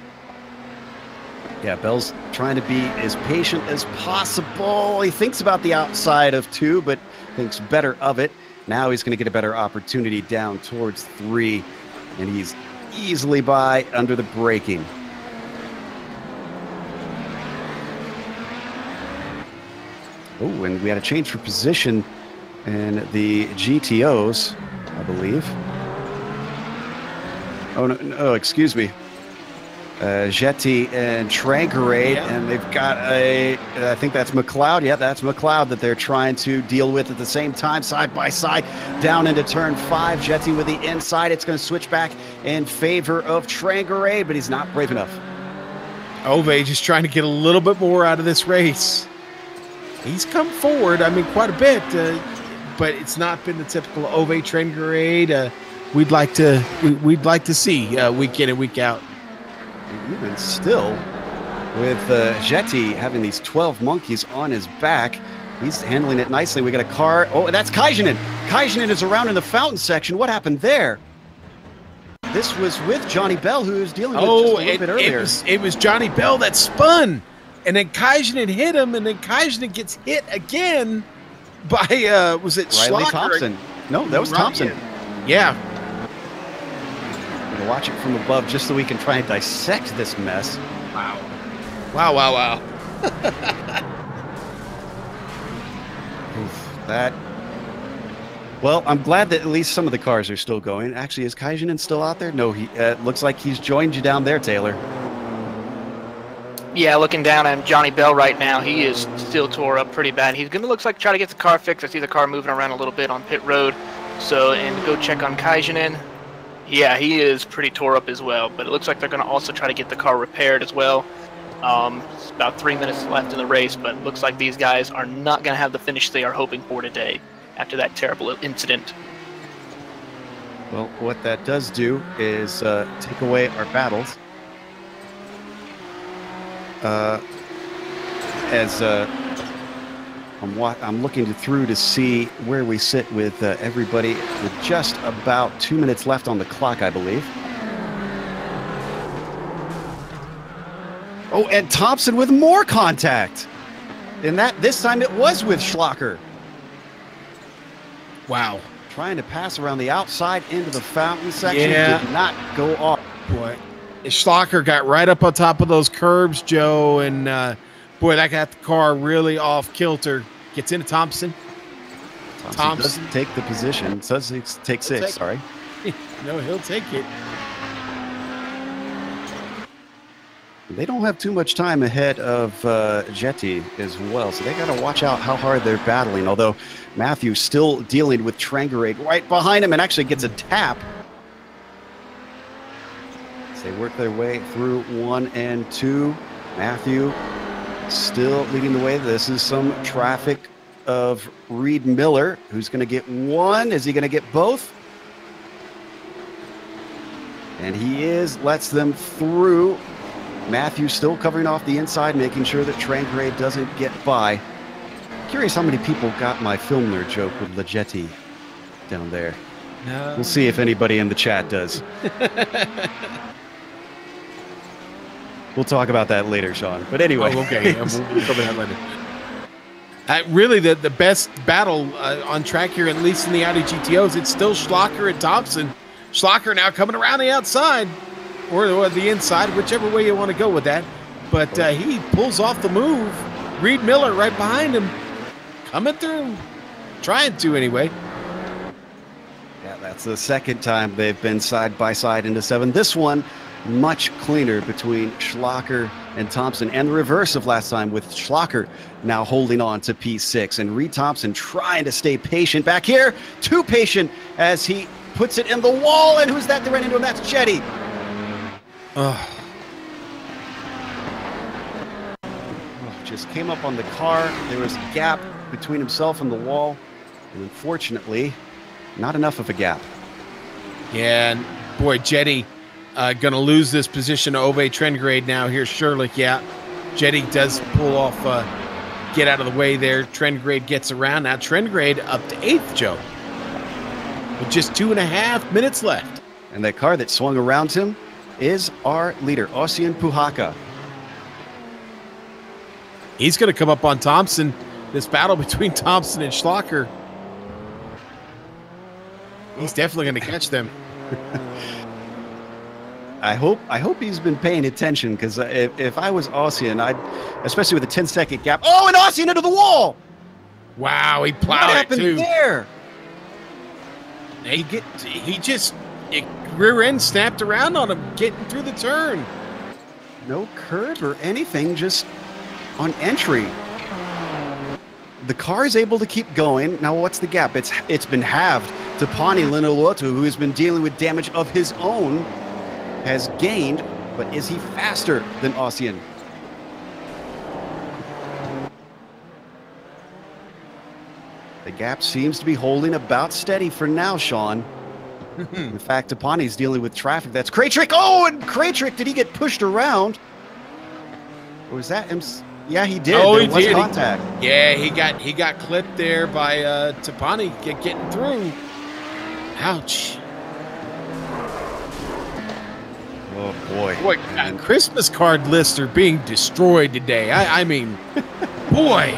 Yeah, Belle's trying to be as patient as possible. He thinks about the outside of 2, but thinks better of it. Now he's going to get a better opportunity down towards 3, and he's easily by under the braking. Oh, and we had a change for position in the GTOs, I believe. Oh, no, excuse me. Jetty and Trangerade, and they've got I think that's McLeod. Yeah, that's McLeod that they're trying to deal with at the same time, side by side, down into turn 5. Jetty with the inside. It's going to switch back in favor of Trangerade, but he's not brave enough. Ove just trying to get a little bit more out of this race. He's come forward, I mean, quite a bit, but it's not been the typical Ove Trangerade we'd like to see week in and week out. Even still, with Jetty having these 12 monkeys on his back, he's handling it nicely. We got a car. Oh, that's Kaijinen. Kaijinen is around in the fountain section. What happened there? This was with Johnny Belle, who was dealing with just a little bit earlier. It was Johnny Belle that spun, and then Kaijinen hit him, and then Kaijinen gets hit again by, was it Riley Schlacher? Thompson? No, that was Thompson. Yeah. Watch it from above just so we can try and dissect this mess. Wow. Wow. That. Well, I'm glad that at least some of the cars are still going. Actually, is Kaijinen still out there? No, he looks like he's joined you down there, Taylor. Yeah, looking down at Johnny Belle right now, he is still tore up pretty bad. He's going to looks like try to get the car fixed. I see the car moving around a little bit on pit road. So, and go check on Kaijinen. Yeah, he is pretty tore up as well, but it looks like they're going to also try to get the car repaired as well. It's about 3 minutes left in the race, but it looks like these guys are not going to have the finish they are hoping for today after that terrible incident. Well, what that does do is take away our battles. I'm looking through to see where we sit with everybody with just about 2 minutes left on the clock, I believe. Oh, and Thompson with more contact. And this time it was with Schlacher. Wow. Trying to pass around the outside into the fountain section. Yeah. Did not go off. Boy, Schlacher got right up on top of those curbs, Joe, and boy, that got the car really off kilter. Gets into Thompson. Thompson doesn't take the position. Says he takes 6, sorry. No, he'll take it. They don't have too much time ahead of Jetty as well, so they got to watch out how hard they're battling, although Matthew's still dealing with Trangerade right behind him and actually gets a tap. As they work their way through 1 and 2. Matthew still leading the way. This is some traffic of Reed Miller, who's going to get 1. Is he going to get both? And he lets them through. Matthew still covering off the inside, making sure that Trangerade doesn't get by. Curious how many people got my film nerd joke with Leggetti down there. No. We'll see if anybody in the chat does. We'll talk about that later, Sean. But anyway. Oh, okay. We'll cover that later. Really, the best battle on track here, at least in the Audi GTOs, it's still Schlacher and Thompson. Schlacher now coming around the outside. Or the inside, whichever way you want to go with that. But he pulls off the move. Reed Miller right behind him. Coming through. Trying to, anyway. Yeah, that's the second time they've been side by side into 7. This one, much cleaner between Schlacher and Thompson. And the reverse of last time with Schlacher now holding on to P6. And Reed Thompson trying to stay patient back here. Too patient as he puts it in the wall. And who's that to run into him? That's Jetty. Just came up on the car. There was a gap between himself and the wall. And unfortunately, not enough of a gap. Yeah, and boy, Jetty going to lose this position to Ove Trengrade now. Here's Sherlick. Yeah, Jetty does pull off, get out of the way there. Trengrade gets around. Now Trengrade up to 8th, Joe. With just 2.5 minutes left. And that car that swung around him is our leader, Ossian Puhaka. He's going to come up on Thompson. This battle between Thompson and Schlacher. He's definitely going to catch them. I hope he's been paying attention, because if I was Ossian, especially with a 10-second gap. Oh, and Ossian into the wall! Wow, he plowed what it happened too. there? He just rear end snapped around on him, getting through the turn. No curb or anything, just on entry. The car is able to keep going. Now, what's the gap? It's been halved. Tapani Linaloto, who has been dealing with damage of his own, has gained, but is he faster than Ossian? The gap seems to be holding about steady for now, Sean. In fact, Tapani's dealing with traffic. That's Kraytrick. Oh, and Kraytrick, did he get pushed around? Or was that him? Yeah, he did. Oh, there he was did. contact. Yeah, he got clipped there by Tapani getting through. Ouch. Oh, boy. Boy, Christmas card lists are being destroyed today. I mean, boy.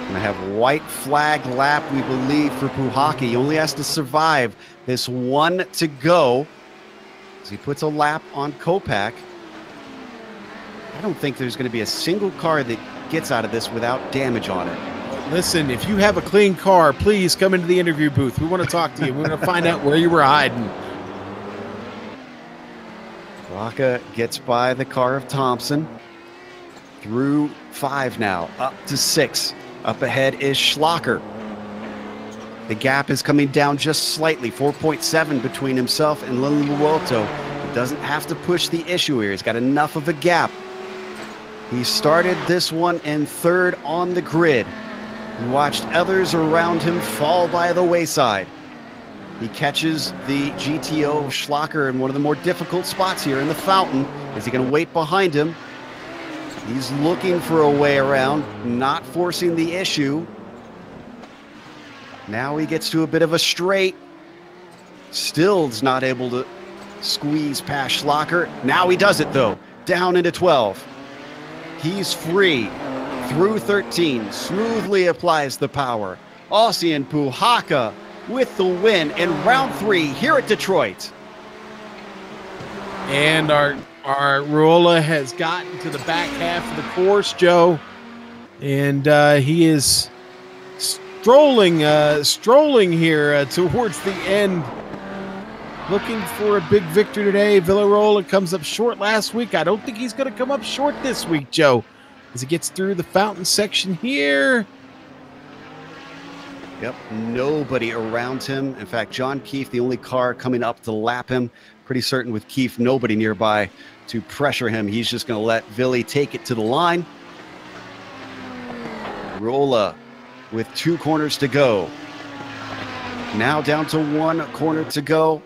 Gonna have white flag lap, we believe, for Puhaki. He only has to survive this one to go as he puts a lap on Kopak. I don't think there's going to be a single car that gets out of this without damage on it. Listen, if you have a clean car, please come into the interview booth. We want to talk to you. We want to find out where you were hiding. Raka gets by the car of Thompson. Through 5 now, up to 6. Up ahead is Schlacher. The gap is coming down just slightly, 4.7 between himself and Linaloto. He doesn't have to push the issue here. He's got enough of a gap. He started this one in 3rd on the grid. He watched others around him fall by the wayside. He catches the GTO Schlacher in one of the more difficult spots here in the fountain. Is he going to wait behind him? He's looking for a way around, not forcing the issue. Now he gets to a bit of a straight. Still's not able to squeeze past Schlacher. Now he does it, though. Down into 12. He's free through 13. Smoothly applies the power. Ossian Puhaka with the win in round 3 here at Detroit. And our Ruola has gotten to the back half of the course, Joe. And he is strolling here towards the end. Looking for a big victory today. Villarola comes up short last week. I don't think he's going to come up short this week, Joe, as he gets through the fountain section here. Yep, nobody around him. In fact, John Keefe, the only car coming up to lap him. Pretty certain with Keefe, nobody nearby to pressure him. He's just going to let Villy take it to the line. Rolla with 2 corners to go. Now down to 1 corner to go.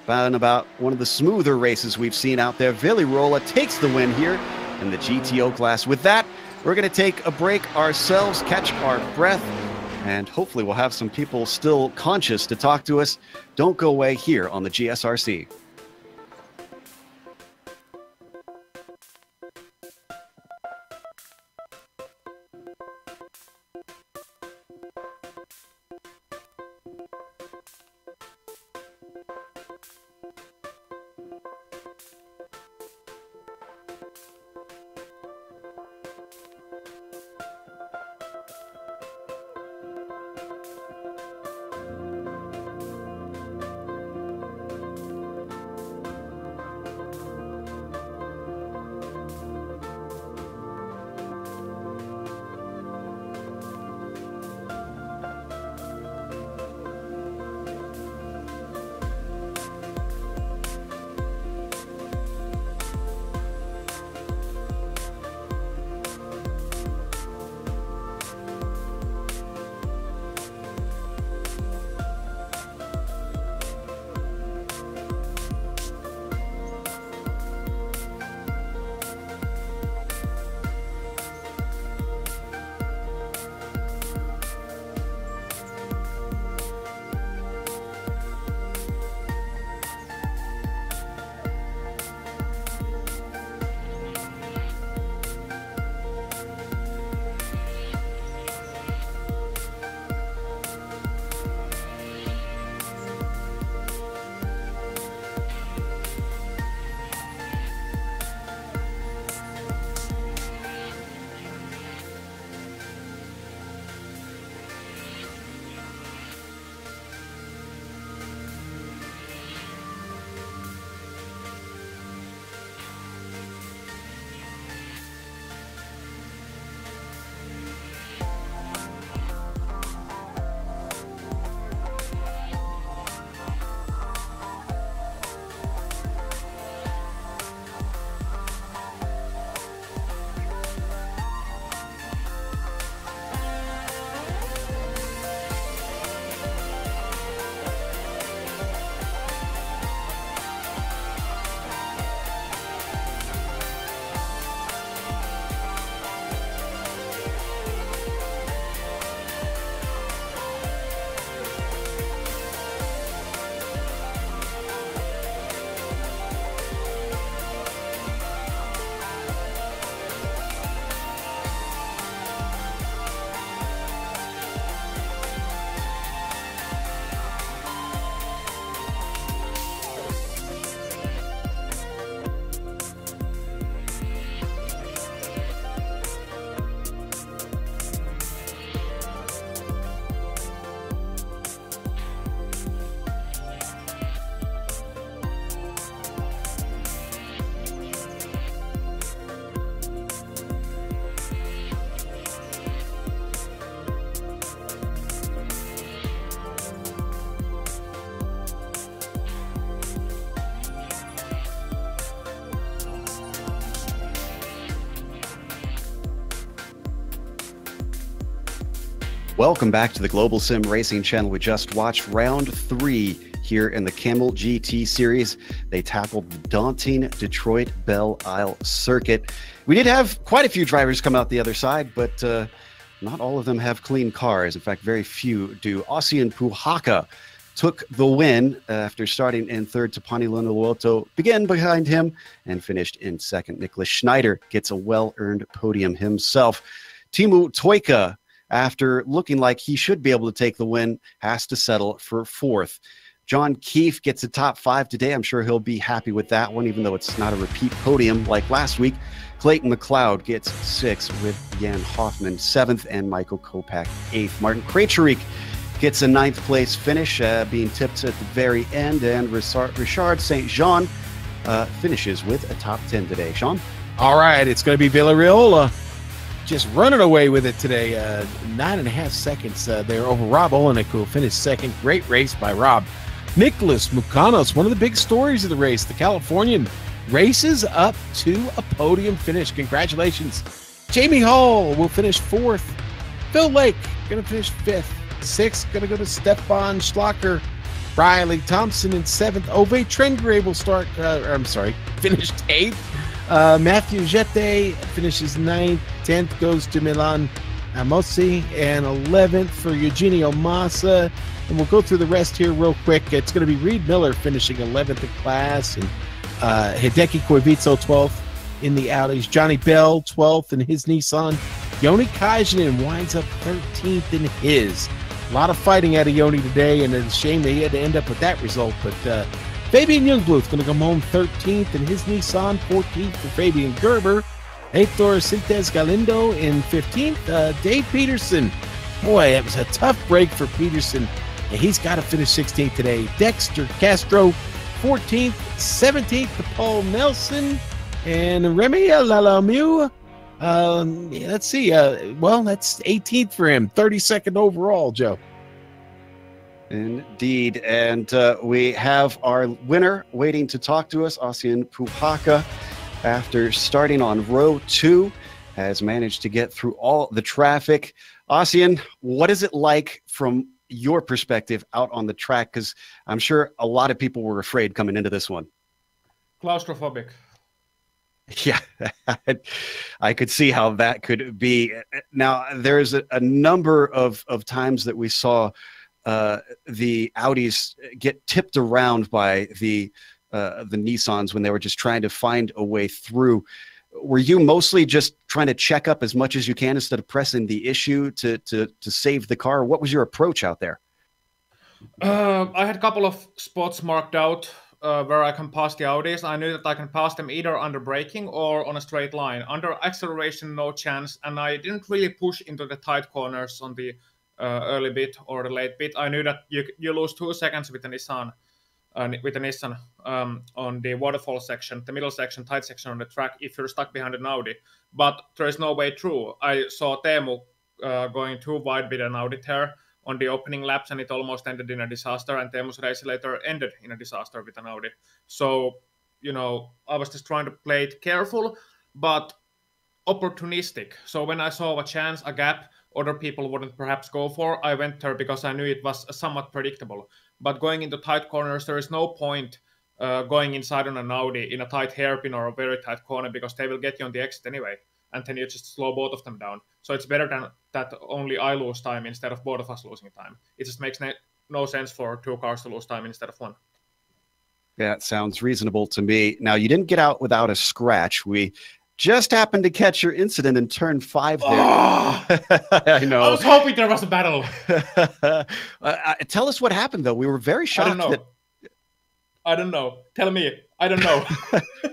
About one of the smoother races we've seen out there. Villy Rolla takes the win here in the GTO class. With that, we're going to take a break ourselves, catch our breath, and hopefully we'll have some people still conscious to talk to us. Don't go away here on the GSRC. Welcome back to the Global Sim Racing channel. We just watched round 3 here in the Kamel GT series. They tackled the daunting Detroit Belle Isle circuit. We did have quite a few drivers come out the other side, but not all of them have clean cars. In fact, very few do. Ossian Puhaka took the win after starting in third. Tapani Lunaluoto began behind him and finished in second. Nicholas Schneider gets a well-earned podium himself. Timu Toika, after looking like he should be able to take the win, has to settle for fourth. John Keefe gets a top 5 today. I'm sure he'll be happy with that one, even though it's not a repeat podium like last week. Clayton McLeod gets 6th with Jan Hoffman 7th and Michael Kopak 8th. Martin Krejcik gets a 9th place finish, being tipped at the very end. And Richard St. Jean finishes with a top 10 today. Sean? All right, it's going to be Villarreal just running away with it today. 9.5 seconds there over Rob Olenek, who finished second. Great race by Rob. Nicholas Mukanos, one of the big stories of the race. The Californian races up to a podium finish. Congratulations. Jamie Hall will finish 4th. Phil Lake going to finish 5th. 6th going to go to Stefan Schlocker. Riley Thompson in 7th. Ove Trengray will finished 8th. Matthew Jete finishes 9th. 10th goes to Milan Amosi, and 11th for Eugenio Massa. And we'll go through the rest here real quick. It's going to be Reed Miller finishing 11th in class, and Hideki Koivisto 12th in the Audis. Johnny Bell 12th in his Nissan. Yoni Kajanen winds up 13th in his. A lot of fighting out of Yoni today, and it's a shame that he had to end up with that result. But Fabian Youngbluth going to come home 13th in his Nissan. 14th for Fabian Gerber. Heitor Sintes Galindo in 15th. Dave Peterson. Boy, it was a tough break for Peterson. And he's got to finish 16th today. Dexter Castro, 14th. 17th to Paul Nelson. And Remy Lalamu. Let's see. That's 18th for him. 32nd overall, Joe. Indeed. And we have our winner waiting to talk to us, Ossian Puhaka. After starting on row 2, has managed to get through all the traffic. Ossian, what is it like from your perspective out on the track? Because I'm sure a lot of people were afraid coming into this one. Claustrophobic. Yeah, I could see how that could be. Now, there's a number of times that we saw the Audis get tipped around by the Nissans when they were just trying to find a way through. Were you mostly just trying to check up as much as you can instead of pressing the issue to save the car? What was your approach out there? I had a couple of spots marked out where I can pass the Audis. I knew that I can pass them either under braking or on a straight line. Under acceleration, no chance, and I didn't really push into the tight corners on the early bit or the late bit. I knew that you lose 2 seconds with the Nissan. On the waterfall section, the middle section, tight section on the track, if you're stuck behind an Audi. But there is no way through. I saw Teemu going too wide with an Audi there on the opening laps, and it almost ended in a disaster, and Teemu's race later ended in a disaster with an Audi. So, I was just trying to play it careful, but opportunistic. So when I saw a chance, a gap, other people wouldn't perhaps go for, I went there because I knew it was somewhat predictable. But going into tight corners, there is no point going inside on an Audi in a tight hairpin or a very tight corner, because they will get you on the exit anyway, and then you just slow both of them down. So it's better than that only I lose time instead of both of us losing time. It just makes no sense for 2 cars to lose time instead of 1. Yeah, it sounds reasonable to me. Now, you didn't get out without a scratch. We just happened to catch your incident in turn 5 there. Oh, I know. I was hoping there was a battle. Tell us what happened, though. We were very shocked. I don't know. Tell me. I don't know.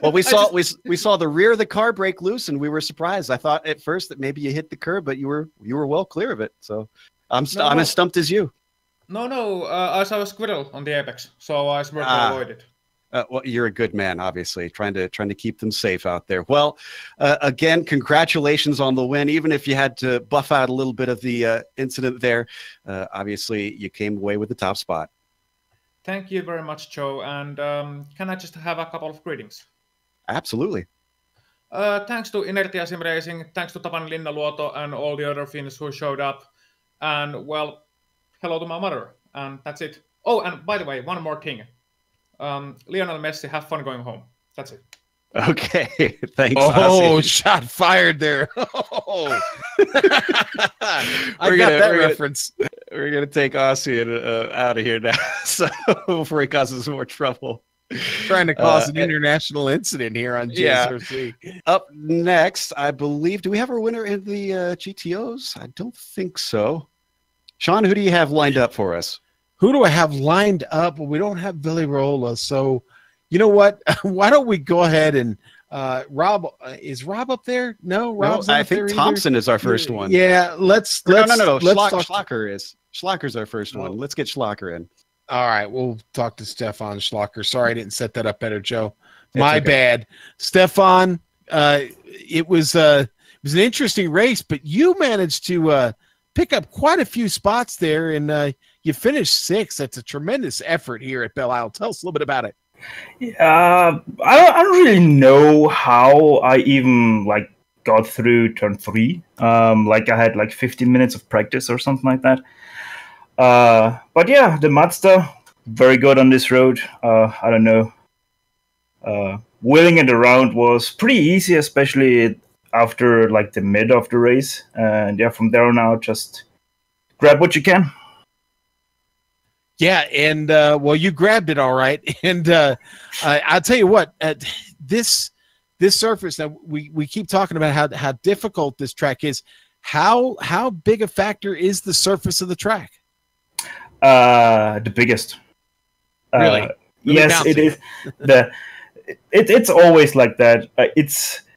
Well, we saw the rear of the car break loose, and we were surprised. I thought at first that maybe you hit the curb, but you were well clear of it. So I'm as stumped as you. No. I saw a squirrel on the apex, so I swear to avoid it. Well, you're a good man, obviously, trying to keep them safe out there. Well, again, congratulations on the win. Even if you had to buff out a little bit of the incident there, obviously you came away with the top spot. Thank you very much, Joe. And can I just have a couple of greetings? Absolutely. Thanks to Inertia SimRacing, thanks to Tapani Linnaluoto and all the other Finns who showed up. And well, hello to my mother, and that's it. Oh, and by the way, one more thing. Lionel Messi, have fun going home. That's it. Okay, thanks. Oh, Ozzy. shot fired there. Oh. I We're got gonna- that we're gonna- reference. We're going to take Aussie out of here now, so before he causes more trouble. Trying to cause an international incident here on yeah. GSRC. Up next, I believe, do we have our winner in the GTOs? I don't think so. Sean, who do you have lined up for us? Who do I have lined up? Well, we don't have Billy Rolla, so you know what? Why don't we go ahead and Rob? Is Rob up there? No, Rob's No, not I up there think either. Thompson is our first one. Yeah, let's No. let's talk- Schlacker is. Schlacker's our first one. Let's get Schlacker in. All right, we'll talk to Stefan Schlacker. Sorry, I didn't set that up better, Joe. It's My okay. bad, Stefan. It was an interesting race, but you managed to pick up quite a few spots there, and you finished 6th. That's a tremendous effort here at Belle Isle. Tell us a little bit about it. I don't really know how I even got through turn 3. I had 15 minutes of practice or something like that. But yeah, the Mazda, very good on this road. I don't know. Wheeling it around was pretty easy, especially after the mid of the race. And yeah, from there on out, just grab what you can. Yeah, and well, you grabbed it all right. And I'll tell you what, this surface. Now we keep talking about how difficult this track is. How big a factor is the surface of the track? The biggest. Really? Yes, bouncy. it is. It's always like that.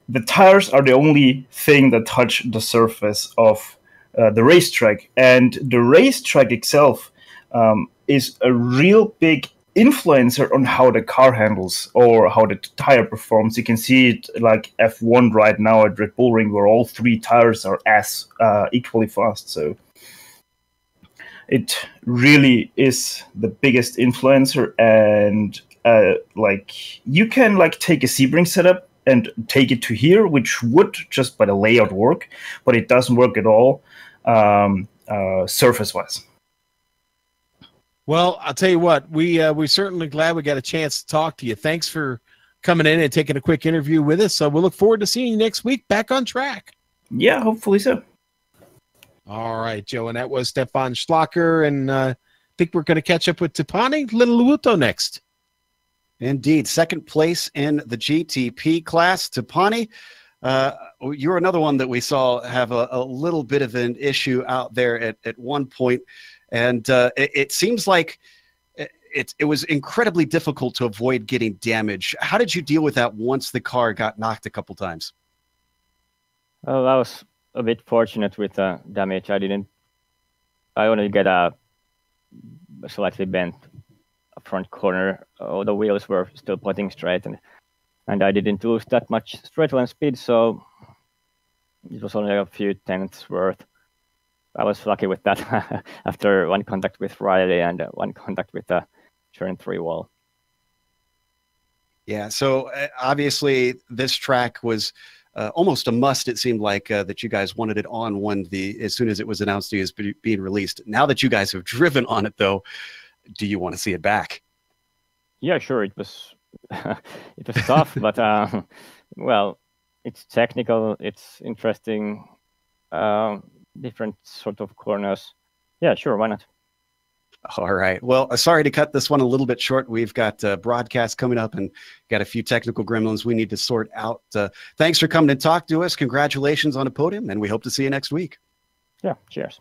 The tires are the only thing that touch the surface of the racetrack, and the racetrack itself is a real big influencer on how the car handles or how the tire performs. You can see it like F1 right now at Red Bull Ring, where all 3 tires are as equally fast. So it really is the biggest influencer, and you can take a Sebring setup and take it to here, which would just by the layout work, but it doesn't work at all surface-wise. Well, I'll tell you what, we're certainly glad we got a chance to talk to you. Thanks for coming in and taking a quick interview with us. So we'll look forward to seeing you next week back on track. Yeah, hopefully so. All right, Joe, and that was Stefan Schlacker, and I think we're going to catch up with Tipani Littleluto next. Indeed. Second place in the GTP class. Tipani, you're another one that we saw have a little bit of an issue out there at one point. And it seems like it was incredibly difficult to avoid getting damage. How did you deal with that once the car got knocked a couple times? Well, I was a bit fortunate with damage. I only get a slightly bent front corner. All the wheels were still putting straight, and I didn't lose that much straight line speed, so it was only a few tenths worth. I was lucky with that after one contact with Riley and one contact with the turn 3 wall. Yeah, so obviously this track was almost a must. It seemed like that you guys wanted it on as soon as it was announced to you as being released. Now that you guys have driven on it, though, do you want to see it back? Yeah, sure. It was it was tough, but well, it's technical. It's interesting. Different sort of corners. Yeah, sure. Why not? All right. Well, sorry to cut this one a little bit short. We've got broadcast coming up and got a few technical gremlins we need to sort out. Thanks for coming to talk to us. Congratulations on a podium, and we hope to see you next week. Yeah, cheers.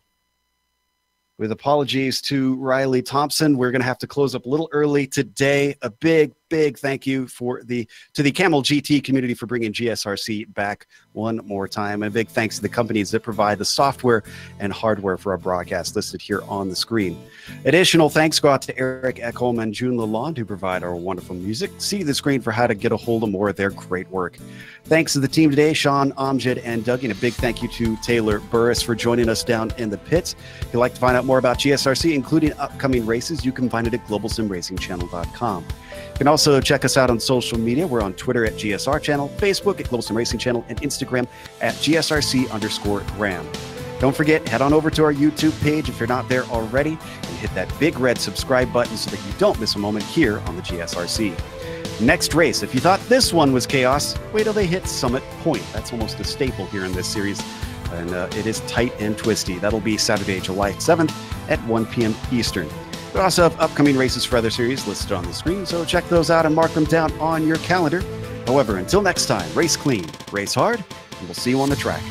With apologies to Riley Thompson, we're going to have to close up a little early today. A big thank you to the Kamel GT community for bringing GSRC back one more time. And a big thanks to the companies that provide the software and hardware for our broadcast listed here on the screen. Additional thanks go out to Eric Ekholm and June Lalonde, who provide our wonderful music. See the screen for how to get a hold of more of their great work. Thanks to the team today, Sean, Amjad, and Doug. And a big thank you to Taylor Burris for joining us down in the pits. If you'd like to find out more about GSRC, including upcoming races, you can find it at globalsimracingchannel.com. You can also check us out on social media. We're on Twitter at GSR Channel, Facebook at Global Sim Racing Channel, and Instagram at GSRC_Graham. Don't forget, head on over to our YouTube page if you're not there already, and hit that big red subscribe button so that you don't miss a moment here on the GSRC. Next race, if you thought this one was chaos, wait till they hit Summit Point. That's almost a staple here in this series, and it is tight and twisty. That'll be Saturday, July 7th at 1 p.m. Eastern. We also have upcoming races for other series listed on the screen, so check those out and mark them down on your calendar. However, until next time, race clean, race hard, and we'll see you on the track.